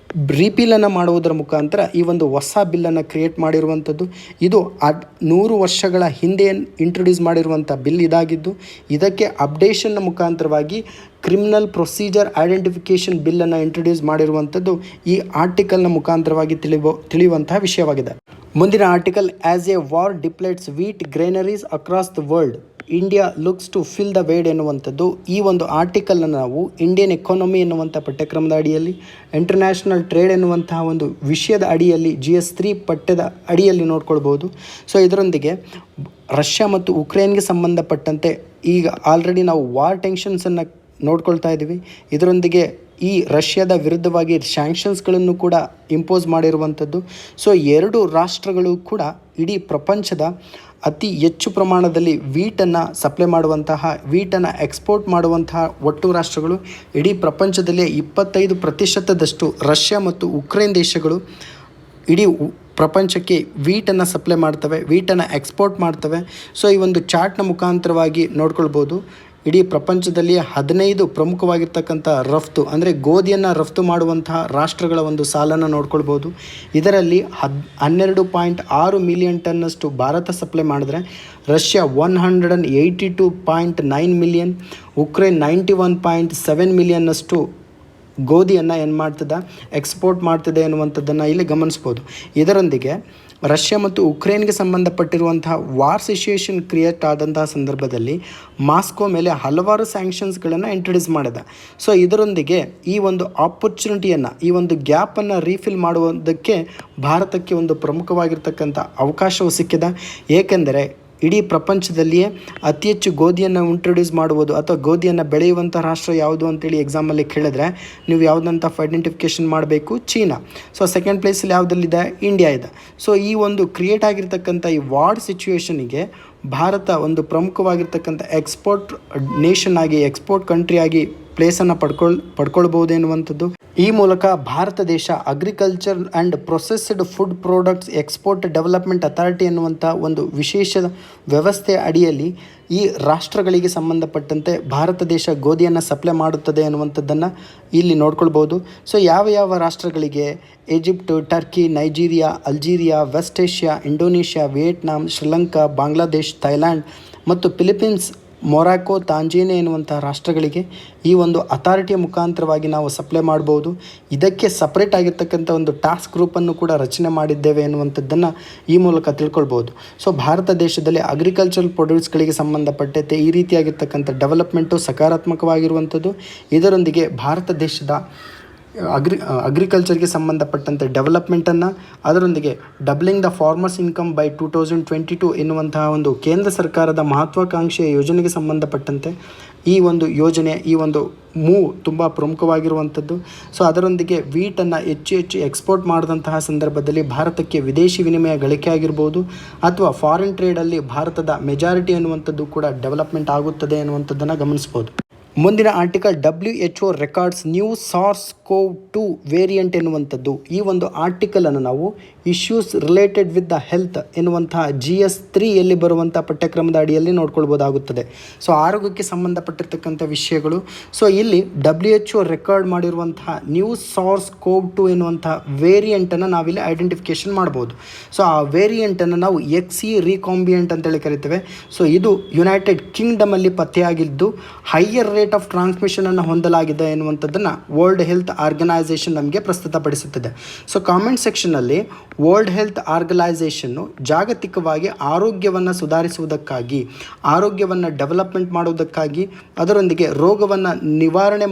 A: ರಿಪೀಲನ್ನು ಮಾಡುವುದರ ಮುಖಾಂತರ ಈ ಒಂದು ಹೊಸ ಬಿಲ್ಲನ್ನು ಕ್ರಿಯೇಟ್ ಮಾಡಿರುವಂಥದ್ದು. ಇದು 100 ವರ್ಷಗಳ ಹಿಂದೆ ಇಂಟ್ರೊಡ್ಯೂಸ್ ಮಾಡಿರುವಂಥ ಬಿಲ್ ಇದಾಗಿದ್ದು, ಇದಕ್ಕೆ ಅಪ್ಡೇಷನ್ನ ಮುಖಾಂತರವಾಗಿ ಕ್ರಿಮಿನಲ್ ಪ್ರೊಸೀಜರ್ ಐಡೆಂಟಿಫಿಕೇಷನ್ ಬಿಲ್ಲನ್ನು ಇಂಟ್ರೊಡ್ಯೂಸ್ ಮಾಡಿರುವಂಥದ್ದು ಈ ಆರ್ಟಿಕಲ್ನ ಮುಖಾಂತರವಾಗಿ ತಿಳಿಯುವಂತಹ ವಿಷಯವಾಗಿದೆ. ಮುಂದಿನ article, as a war depletes wheat granaries across the world. India looks to fill the void ಎನ್ನುವಂಥದ್ದು ಈ ಒಂದು ಆರ್ಟಿಕಲನ್ನು ನಾವು ಇಂಡಿಯನ್ ಎಕಾನಮಿ ಎನ್ನುವಂಥ ಪಠ್ಯಕ್ರಮದ ಅಡಿಯಲ್ಲಿ, ಇಂಟರ್ನ್ಯಾಷನಲ್ ಟ್ರೇಡ್ ಎನ್ನುವಂತಹ ಒಂದು ವಿಷಯದ ಅಡಿಯಲ್ಲಿ GS3 ಪಠ್ಯದ ಅಡಿಯಲ್ಲಿ ನೋಡ್ಕೊಳ್ಬೋದು. ಸೊ ಇದರೊಂದಿಗೆ ರಷ್ಯಾ ಮತ್ತು ಉಕ್ರೇನ್ಗೆ ಸಂಬಂಧಪಟ್ಟಂತೆ ಈಗ ಆಲ್ರೆಡಿ ನಾವು ವಾರ್ ಟೆನ್ಷನ್ಸನ್ನು ನೋಡ್ಕೊಳ್ತಾ ಇದ್ದೀವಿ. ಇದರೊಂದಿಗೆ ಈ ರಷ್ಯಾದ ವಿರುದ್ಧವಾಗಿ ಸ್ಯಾಂಕ್ಷನ್ಸ್ಗಳನ್ನು ಕೂಡ ಇಂಪೋಸ್ ಮಾಡಿರುವಂಥದ್ದು. ಸೊ ಎರಡು ರಾಷ್ಟ್ರಗಳು ಕೂಡ ಇಡೀ ಪ್ರಪಂಚದ ಅತಿ ಹೆಚ್ಚು ಪ್ರಮಾಣದಲ್ಲಿ ವೀಟನ್ನು ಸಪ್ಲೈ ಮಾಡುವಂತಹ, ವೀಟನ್ನು ಎಕ್ಸ್ಪೋರ್ಟ್ ಮಾಡುವಂತಹ ಒಟ್ಟು ರಾಷ್ಟ್ರಗಳು ಇಡೀ ಪ್ರಪಂಚದಲ್ಲಿ 25% ರಷ್ಯಾ ಮತ್ತು ಉಕ್ರೇನ್ ದೇಶಗಳು ಇಡೀ ಪ್ರಪಂಚಕ್ಕೆ ವೀಟನ್ನು ಸಪ್ಲೈ ಮಾಡ್ತವೆ, ವೀಟನ್ನು ಎಕ್ಸ್ಪೋರ್ಟ್ ಮಾಡ್ತವೆ. ಸೊ ಈ ಒಂದು ಚಾರ್ಟ್ನ ಮುಖಾಂತರವಾಗಿ ನೋಡ್ಕೊಳ್ಬೋದು. ಇಡೀ ಪ್ರಪಂಚದಲ್ಲಿ 15 ಪ್ರಮುಖವಾಗಿರ್ತಕ್ಕಂಥ ರಫ್ತು ಅಂದರೆ ಗೋಧಿಯನ್ನು ರಫ್ತು ಮಾಡುವಂತಹ ರಾಷ್ಟ್ರಗಳ ಒಂದು ಸಾಲನ್ನು ನೋಡ್ಕೊಳ್ಬೋದು. ಇದರಲ್ಲಿ 12.6 ಮಿಲಿಯನ್ ಟನ್ನಷ್ಟು ಭಾರತ ಸಪ್ಲೈ ಮಾಡಿದ್ರೆ, ರಷ್ಯಾ 182.9 ಮಿಲಿಯನ್, ಉಕ್ರೇನ್ 91.7 ಮಿಲಿಯನ್ನಷ್ಟು ಗೋಧಿಯನ್ನು ಏನು ಮಾಡ್ತದೆ, ಎಕ್ಸ್ಪೋರ್ಟ್ ಮಾಡ್ತಿದೆ ಎನ್ನುವಂಥದ್ದನ್ನು ಇಲ್ಲಿ ಗಮನಿಸ್ಬೋದು. ಇದರೊಂದಿಗೆ ರಷ್ಯಾ ಮತ್ತು ಉಕ್ರೇನ್ಗೆ ಸಂಬಂಧಪಟ್ಟಿರುವಂತಹ ವಾರ್ ಸಿಚುಯೇಷನ್ ಕ್ರಿಯೇಟ್ ಆದಂತಹ ಸಂದರ್ಭದಲ್ಲಿ ಮಾಸ್ಕೋ ಮೇಲೆ ಹಲವಾರು ಸ್ಯಾಂಕ್ಷನ್ಸ್ಗಳನ್ನು ಇಂಟ್ರೊಡ್ಯೂಸ್ ಮಾಡಿದೆ. ಸೊ ಇದರೊಂದಿಗೆ ಈ ಒಂದು ಆಪರ್ಚುನಿಟಿಯನ್ನು, ಈ ಒಂದು ಗ್ಯಾಪನ್ನು ರೀಫಿಲ್ ಮಾಡುವುದಕ್ಕೆ ಭಾರತಕ್ಕೆ ಒಂದು ಪ್ರಮುಖವಾಗಿರ್ತಕ್ಕಂಥ ಅವಕಾಶವು ಸಿಕ್ಕಿದೆ. ಏಕೆಂದರೆ ಇಡೀ ಪ್ರಪಂಚದಲ್ಲಿಯೇ ಅತಿ ಹೆಚ್ಚು ಗೋಧಿಯನ್ನು ಇಂಟ್ರೊಡ್ಯೂಸ್ ಮಾಡುವುದು ಅಥವಾ ಗೋಧಿಯನ್ನು ಬೆಳೆಯುವಂಥ ರಾಷ್ಟ್ರ ಯಾವುದು ಅಂತೇಳಿ ಎಕ್ಸಾಮಲ್ಲಿ ಕೇಳಿದ್ರೆ ನೀವು ಯಾವುದಂತ ಐಡೆಂಟಿಫಿಕೇಷನ್ ಮಾಡಬೇಕು, ಚೀನಾ. ಸೊ ಸೆಕೆಂಡ್ ಪ್ಲೇಸಲ್ಲಿ ಯಾವುದಲ್ಲಿದೆ, ಇಂಡಿಯಾ ಇದೆ. ಸೊ ಈ ಒಂದು ಕ್ರಿಯೇಟ್ ಆಗಿರ್ತಕ್ಕಂಥ ಈ ವಾರ್ ಸಿಚುವೇಷನಿಗೆ ಭಾರತ ಒಂದು ಪ್ರಮುಖವಾಗಿರ್ತಕ್ಕಂಥ ಎಕ್ಸ್ಪೋರ್ಟ್ ನೇಷನ್ ಆಗಿ, ಎಕ್ಸ್ಪೋರ್ಟ್ ಕಂಟ್ರಿ ಆಗಿ ಪ್ಲೇಸನ್ನು ಪಡ್ಕೊಳ್ಬೋದು ಎನ್ನುವಂಥದ್ದು. ಈ ಮೂಲಕ ಭಾರತ ದೇಶ agriculture and processed food products export development authority ಎನ್ನುವಂಥ ಒಂದು ವಿಶೇಷ ವ್ಯವಸ್ಥೆಯ ಅಡಿಯಲ್ಲಿ ಈ ರಾಷ್ಟ್ರಗಳಿಗೆ ಸಂಬಂಧಪಟ್ಟಂತೆ ಭಾರತ ದೇಶ ಗೋಧಿಯನ್ನು ಸಪ್ಲೈ ಮಾಡುತ್ತದೆ ಅನ್ನುವಂಥದ್ದನ್ನು ಇಲ್ಲಿ ನೋಡ್ಕೊಳ್ಬೋದು. ಸೊ ಯಾವ ರಾಷ್ಟ್ರಗಳಿಗೆ, Egypt, Turkey, Nigeria, Algeria, west Asia, Indonesia, Vietnam, Sri Lanka, Bangladesh, Thailand ಮತ್ತು ಫಿಲಿಪೀನ್ಸ್, ಮೊರಾಕೋ, ತಾಂಜೇನಿಯಾ ಎನ್ನುವಂಥ ರಾಷ್ಟ್ರಗಳಿಗೆ ಈ ಒಂದು ಅಥಾರಿಟಿಯ ಮುಖಾಂತರವಾಗಿ ನಾವು ಸಪ್ಲೈ ಮಾಡ್ಬೋದು. ಇದಕ್ಕೆ ಸಪ್ರೇಟ್ ಆಗಿರ್ತಕ್ಕಂಥ ಒಂದು ಟಾಸ್ಕ್ ಗ್ರೂಪನ್ನು ಕೂಡ ರಚನೆ ಮಾಡಿದ್ದೇವೆ ಎನ್ನುವಂಥದ್ದನ್ನು ಈ ಮೂಲಕ ತಿಳ್ಕೊಳ್ಬೋದು. ಸೊ ಭಾರತ ದೇಶದಲ್ಲಿ ಅಗ್ರಿಕಲ್ಚರಲ್ ಪ್ರೊಡ್ಯೂಸ್ಗಳಿಗೆ ಸಂಬಂಧಪಟ್ಟಂತೆ ಈ ರೀತಿಯಾಗಿರ್ತಕ್ಕಂಥ ಡೆವಲಪ್ಮೆಂಟು ಸಕಾರಾತ್ಮಕವಾಗಿರುವಂಥದ್ದು. ಇದರೊಂದಿಗೆ ಭಾರತ ದೇಶದ ಅಗ್ರಿಕಲ್ಚರ್ಗೆ ಸಂಬಂಧಪಟ್ಟಂತೆ ಡೆವಲಪ್ಮೆಂಟನ್ನು, ಅದರೊಂದಿಗೆ doubling the farmers income by 2022 ಎನ್ನುವಂತಹ ಒಂದು ಕೇಂದ್ರ ಸರ್ಕಾರದ ಮಹತ್ವಾಕಾಂಕ್ಷೆಯ ಯೋಜನೆಗೆ ಸಂಬಂಧಪಟ್ಟಂತೆ ಈ ಒಂದು ಯೋಜನೆ, ಈ ಒಂದು ಮೂವ್ ತುಂಬ ಪ್ರಮುಖವಾಗಿರುವಂಥದ್ದು. ಸೊ ಅದರೊಂದಿಗೆ ವೀಟನ್ನು ಹೆಚ್ಚು ಎಕ್ಸ್ಪೋರ್ಟ್ ಮಾಡಿದಂತಹ ಸಂದರ್ಭದಲ್ಲಿ ಭಾರತಕ್ಕೆ ವಿದೇಶಿ ವಿನಿಮಯ ಗಳಿಕೆ ಆಗಿರ್ಬೋದು ಅಥವಾ ಫಾರಿನ್ ಟ್ರೇಡಲ್ಲಿ ಭಾರತದ ಮೆಜಾರಿಟಿ ಅನ್ನುವಂಥದ್ದು ಕೂಡ ಡೆವಲಪ್ಮೆಂಟ್ ಆಗುತ್ತದೆ ಅನ್ನುವಂಥದ್ದನ್ನು ಗಮನಿಸ್ಬೋದು. ಮುಂದಿನ article WHO records new SARS-CoV-2 variant ಎನ್ನುವಂಥದ್ದು. ಈ ಒಂದು ಆರ್ಟಿಕಲನ್ನು ನಾವು issues related with the health ಎನ್ನುವಂತಹ GS3 ಎಲ್ಲಿ ಬರುವಂಥ ಪಠ್ಯಕ್ರಮದ ಅಡಿಯಲ್ಲಿ ನೋಡ್ಕೊಳ್ಬೋದಾಗುತ್ತದೆ. ಸೊ ಆರೋಗ್ಯಕ್ಕೆ ಸಂಬಂಧಪಟ್ಟಿರ್ತಕ್ಕಂಥ ವಿಷಯಗಳು. ಸೊ ಇಲ್ಲಿ WHO ರೆಕಾರ್ಡ್ ಮಾಡಿರುವಂತಹ ನ್ಯೂ SARS-CoV-2 ಎನ್ನುವಂತಹ ವೇರಿಯಂಟನ್ನು ನಾವಿಲ್ಲಿ ಐಡೆಂಟಿಫಿಕೇಷನ್ ಮಾಡ್ಬೋದು. ಸೊ ಆ ವೇರಿಯಂಟನ್ನು ನಾವು XE ರೀಕಾಂಬಿಯಂಟ್ ಅಂತೇಳಿ ಕರಿತೇವೆ. ಸೊ ಇದು ಯುನೈಟೆಡ್ ಕಿಂಗ್ಡಮಲ್ಲಿ ಪತ್ತೆಯಾಗಿದ್ದು ಹೈಯರ್ ರೇಟ್ ಆಫ್ ಟ್ರಾನ್ಸ್ಮಿಷನನ್ನು ಹೊಂದಲಾಗಿದೆ ಎನ್ನುವಂಥದ್ದನ್ನು ವರ್ಲ್ಡ್ ಹೆಲ್ತ್ ಆರ್ಗನೈಸೇಷನ್ ನಮಗೆ ಪ್ರಸ್ತುತಪಡಿಸುತ್ತದೆ. ಸೊ ಕಾಮೆಂಟ್ ಸೆಕ್ಷನಲ್ಲಿ ವರ್ಲ್ಡ್ ಹೆಲ್ತ್ ಆರ್ಗನೈಸೇಷನ್ನು ಜಾಗತಿಕವಾಗಿ ಆರೋಗ್ಯವನ್ನು ಸುಧಾರಿಸುವುದಕ್ಕಾಗಿ, ಆರೋಗ್ಯವನ್ನು ಡೆವಲಪ್ಮೆಂಟ್ ಮಾಡುವುದಕ್ಕಾಗಿ, ಅದರೊಂದಿಗೆ ರೋಗವನ್ನು ನಿವಾರಣೆ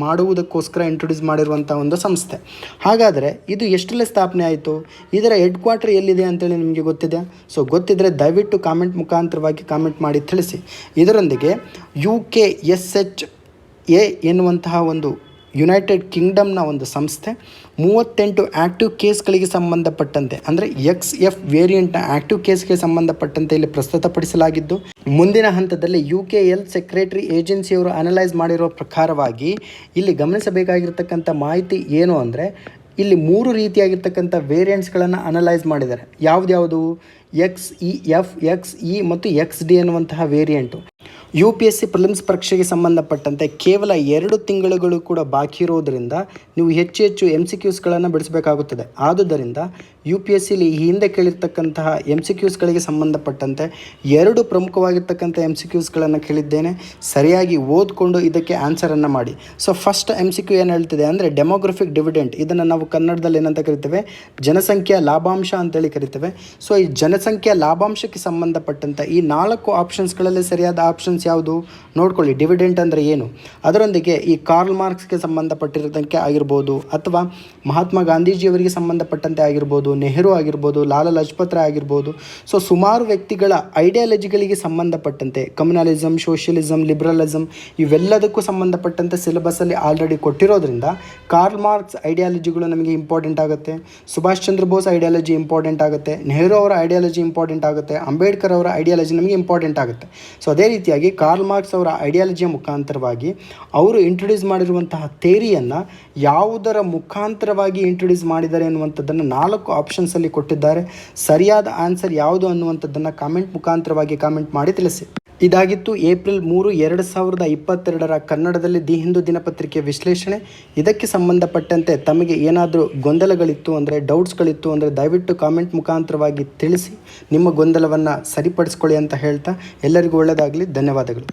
A: ಮಾಡುವುದಕ್ಕೋಸ್ಕರ ಇಂಟ್ರೊಡ್ಯೂಸ್ ಮಾಡಿರುವಂಥ ಒಂದು ಸಂಸ್ಥೆ. ಹಾಗಾದರೆ ಇದು ಎಷ್ಟರಲ್ಲಿ ಸ್ಥಾಪನೆ ಆಯಿತು, ಇದರ ಹೆಡ್ ಕ್ವಾರ್ಟರ್ ಎಲ್ಲಿದೆ ಅಂತೇಳಿ ನಿಮಗೆ ಗೊತ್ತಿದೆ? ಸೊ ಗೊತ್ತಿದ್ದರೆ ದಯವಿಟ್ಟು ಕಾಮೆಂಟ್ ಮುಖಾಂತರವಾಗಿ ಕಾಮೆಂಟ್ ಮಾಡಿ ತಿಳಿಸಿ. ಇದರೊಂದಿಗೆ UKSHA ಎನ್ನುವಂತಹ ಒಂದು ಯುನೈಟೆಡ್ ಕಿಂಗ್ಡಮ್ನ ಒಂದು ಸಂಸ್ಥೆ 38 ಆ್ಯಕ್ಟಿವ್ ಕೇಸ್ಗಳಿಗೆ ಸಂಬಂಧಪಟ್ಟಂತೆ ಅಂದರೆ XF ವೇರಿಯಂಟ್ನ ಆ್ಯಕ್ಟಿವ್ ಕೇಸ್ಗೆ ಸಂಬಂಧಪಟ್ಟಂತೆ ಇಲ್ಲಿ ಪ್ರಸ್ತುತಪಡಿಸಲಾಗಿದ್ದು, ಮುಂದಿನ ಹಂತದಲ್ಲಿ UK ಹೆಲ್ತ್ ಸೆಕ್ರೆಟರಿ ಏಜೆನ್ಸಿಯವರು ಅನಲೈಸ್ ಮಾಡಿರೋ ಪ್ರಕಾರವಾಗಿ ಇಲ್ಲಿ ಗಮನಿಸಬೇಕಾಗಿರ್ತಕ್ಕಂಥ ಮಾಹಿತಿ ಏನು ಅಂದರೆ ಇಲ್ಲಿ 3 ರೀತಿಯಾಗಿರ್ತಕ್ಕಂಥ ವೇರಿಯಂಟ್ಸ್ಗಳನ್ನು ಅನಲೈಸ್ ಮಾಡಿದ್ದಾರೆ. ಯಾವುದು XEF, XE ಮತ್ತು XD ಅನ್ನುವಂತಹ ವೇರಿಯಂಟು. UPSC ಪ್ರಿಲಿಮ್ಸ್ ಪರೀಕ್ಷೆಗೆ ಸಂಬಂಧಪಟ್ಟಂತೆ ಕೇವಲ 2 ತಿಂಗಳುಗಳು ಕೂಡ ಬಾಕಿ ಇರೋದರಿಂದ ನೀವು ಹೆಚ್ಚು MCQಸ್ಗಳನ್ನು ಬಿಡಿಸಬೇಕಾಗುತ್ತದೆ. ಆದುದರಿಂದ UPSCಲಿ ಈ ಹಿಂದೆ ಕೇಳಿರ್ತಕ್ಕಂತಹ MCQಸ್ಗಳಿಗೆ ಸಂಬಂಧಪಟ್ಟಂತೆ 2 ಪ್ರಮುಖವಾಗಿರ್ತಕ್ಕಂಥ MCQಸ್ಗಳನ್ನು ಕೇಳಿದ್ದೇನೆ. ಸರಿಯಾಗಿ ಓದಿಕೊಂಡು ಇದಕ್ಕೆ ಆನ್ಸರನ್ನು ಮಾಡಿ. ಸೊ ಫಸ್ಟ್ MCQ ಏನು ಹೇಳ್ತಿದೆ ಅಂದರೆ ಡೆಮೋಗ್ರಫಿಕ್ ಡಿವಿಡೆಂಟ್. ಇದನ್ನು ನಾವು ಕನ್ನಡದಲ್ಲಿ ಏನಂತ ಕರಿತೇವೆ, ಜನಸಂಖ್ಯಾ ಲಾಭಾಂಶ ಅಂತೇಳಿ ಕರಿತೇವೆ. ಸೊ ಈ ಜನಸಂಖ್ಯಾ ಲಾಭಾಂಶಕ್ಕೆ ಸಂಬಂಧಪಟ್ಟಂಥ ಈ 4 ಆಪ್ಷನ್ಸ್ಗಳಲ್ಲಿ ಸರಿಯಾದ ಆಪ್ಷನ್ಸ್ ಯಾವುದು ನೋಡ್ಕೊಳ್ಳಿ. ಡಿವಿಡೆಂಟ್ ಅಂದರೆ ಏನು, ಅದರೊಂದಿಗೆ ಈ ಕಾರ್ಲ್ ಮಾರ್ಕ್ಸ್ಗೆ ಸಂಬಂಧಪಟ್ಟಿರೋದಕ್ಕೆ ಆಗಿರ್ಬೋದು, ಅಥವಾ ಮಹಾತ್ಮ ಗಾಂಧೀಜಿಯವರಿಗೆ ಸಂಬಂಧಪಟ್ಟಂತೆ ಆಗಿರ್ಬೋದು, ನೆಹರು ಆಗಿರ್ಬೋದು, ಲಾಲಾ ಲಜಪತ್ ರಾಯ್ ಆಗಿರ್ಬೋದು. ಸೊ ಸುಮಾರು ವ್ಯಕ್ತಿಗಳ ಐಡಿಯಾಲಜಿಗಳಿಗೆ ಸಂಬಂಧಪಟ್ಟಂತೆ ಕಮ್ಯುನಲಿಸಮ್, ಸೋಷಿಯಲಿಸಮ್, ಲಿಬ್ರಲಿಸಮ್ ಇವೆಲ್ಲದಕ್ಕೂ ಸಂಬಂಧಪಟ್ಟಂತೆ ಸಿಲೆಬಸ್ಸಲ್ಲಿ ಆಲ್ರೆಡಿ ಕೊಟ್ಟಿರೋದ್ರಿಂದ ಕಾರ್ಲ್ ಮಾರ್ಕ್ಸ್ ಐಡಿಯಾಲಜಿಗಳು ನಮಗೆ ಇಂಪಾರ್ಟೆಂಟ್ ಆಗುತ್ತೆ, ಸುಭಾಷ್ ಚಂದ್ರ ಬೋಸ್ ಐಡಿಯಾಲಜಿ ಇಂಪಾರ್ಟೆಂಟ್ ಆಗುತ್ತೆ, ನೆಹರು ಅವರ ಐಡಿಯಾಲಜಿ ಇಂಪಾರ್ಟೆಂಟ್ ಆಗುತ್ತೆ, ಅಂಬೇಡ್ಕರ್ ಅವರ ಐಡಿಯಾಲಜಿ ನಮಗೆ ಇಂಪಾರ್ಟೆಂಟ್ ಆಗುತ್ತೆ. ಸೊ ಅದೇ ರೀತಿಯಾಗಿ ಕಾರ್ಲ್ ಮಾರ್ಕ್ಸ್ ಅವರ ಐಡಿಯಾಲಜಿಯ ಮುಖಾಂತರವಾಗಿ ಅವರು ಇಂಟ್ರೊಡ್ಯೂಸ್ ಮಾಡಿರುವಂತಹ ಥೇರಿಯನ್ನು ಯಾವುದರ ಮುಖಾಂತರವಾಗಿ ಇಂಟ್ರೊಡ್ಯೂಸ್ ಮಾಡಿದ್ದಾರೆ ಅನ್ನುವಂಥದ್ದನ್ನು 4 ಆಪ್ಷನ್ಸಲ್ಲಿ ಕೊಟ್ಟಿದ್ದಾರೆ. ಸರಿಯಾದ ಆನ್ಸರ್ ಯಾವುದು ಅನ್ನುವಂಥದ್ದನ್ನು ಕಾಮೆಂಟ್ ಮುಖಾಂತರವಾಗಿ ಕಾಮೆಂಟ್ ಮಾಡಿ ತಿಳಿಸಿ. ಇದಾಗಿತ್ತು ಏಪ್ರಿಲ್ 3, 2022 ಕನ್ನಡದಲ್ಲಿ ದಿ ಹಿಂದೂ ದಿನಪತ್ರಿಕೆ ವಿಶ್ಲೇಷಣೆ. ಇದಕ್ಕೆ ಸಂಬಂಧಪಟ್ಟಂತೆ ತಮಗೆ ಏನಾದರೂ ಗೊಂದಲಗಳಿತ್ತು ಅಂದರೆ, ಡೌಟ್ಸ್ಗಳಿತ್ತು ಅಂದರೆ ದಯವಿಟ್ಟು ಕಾಮೆಂಟ್ ಮುಖಾಂತರವಾಗಿ ತಿಳಿಸಿ ನಿಮ್ಮ ಗೊಂದಲವನ್ನು ಸರಿಪಡಿಸ್ಕೊಳ್ಳಿ ಅಂತ ಹೇಳ್ತಾ ಎಲ್ಲರಿಗೂ ಒಳ್ಳೆಯದಾಗಲಿ. ಧನ್ಯವಾದಗಳು.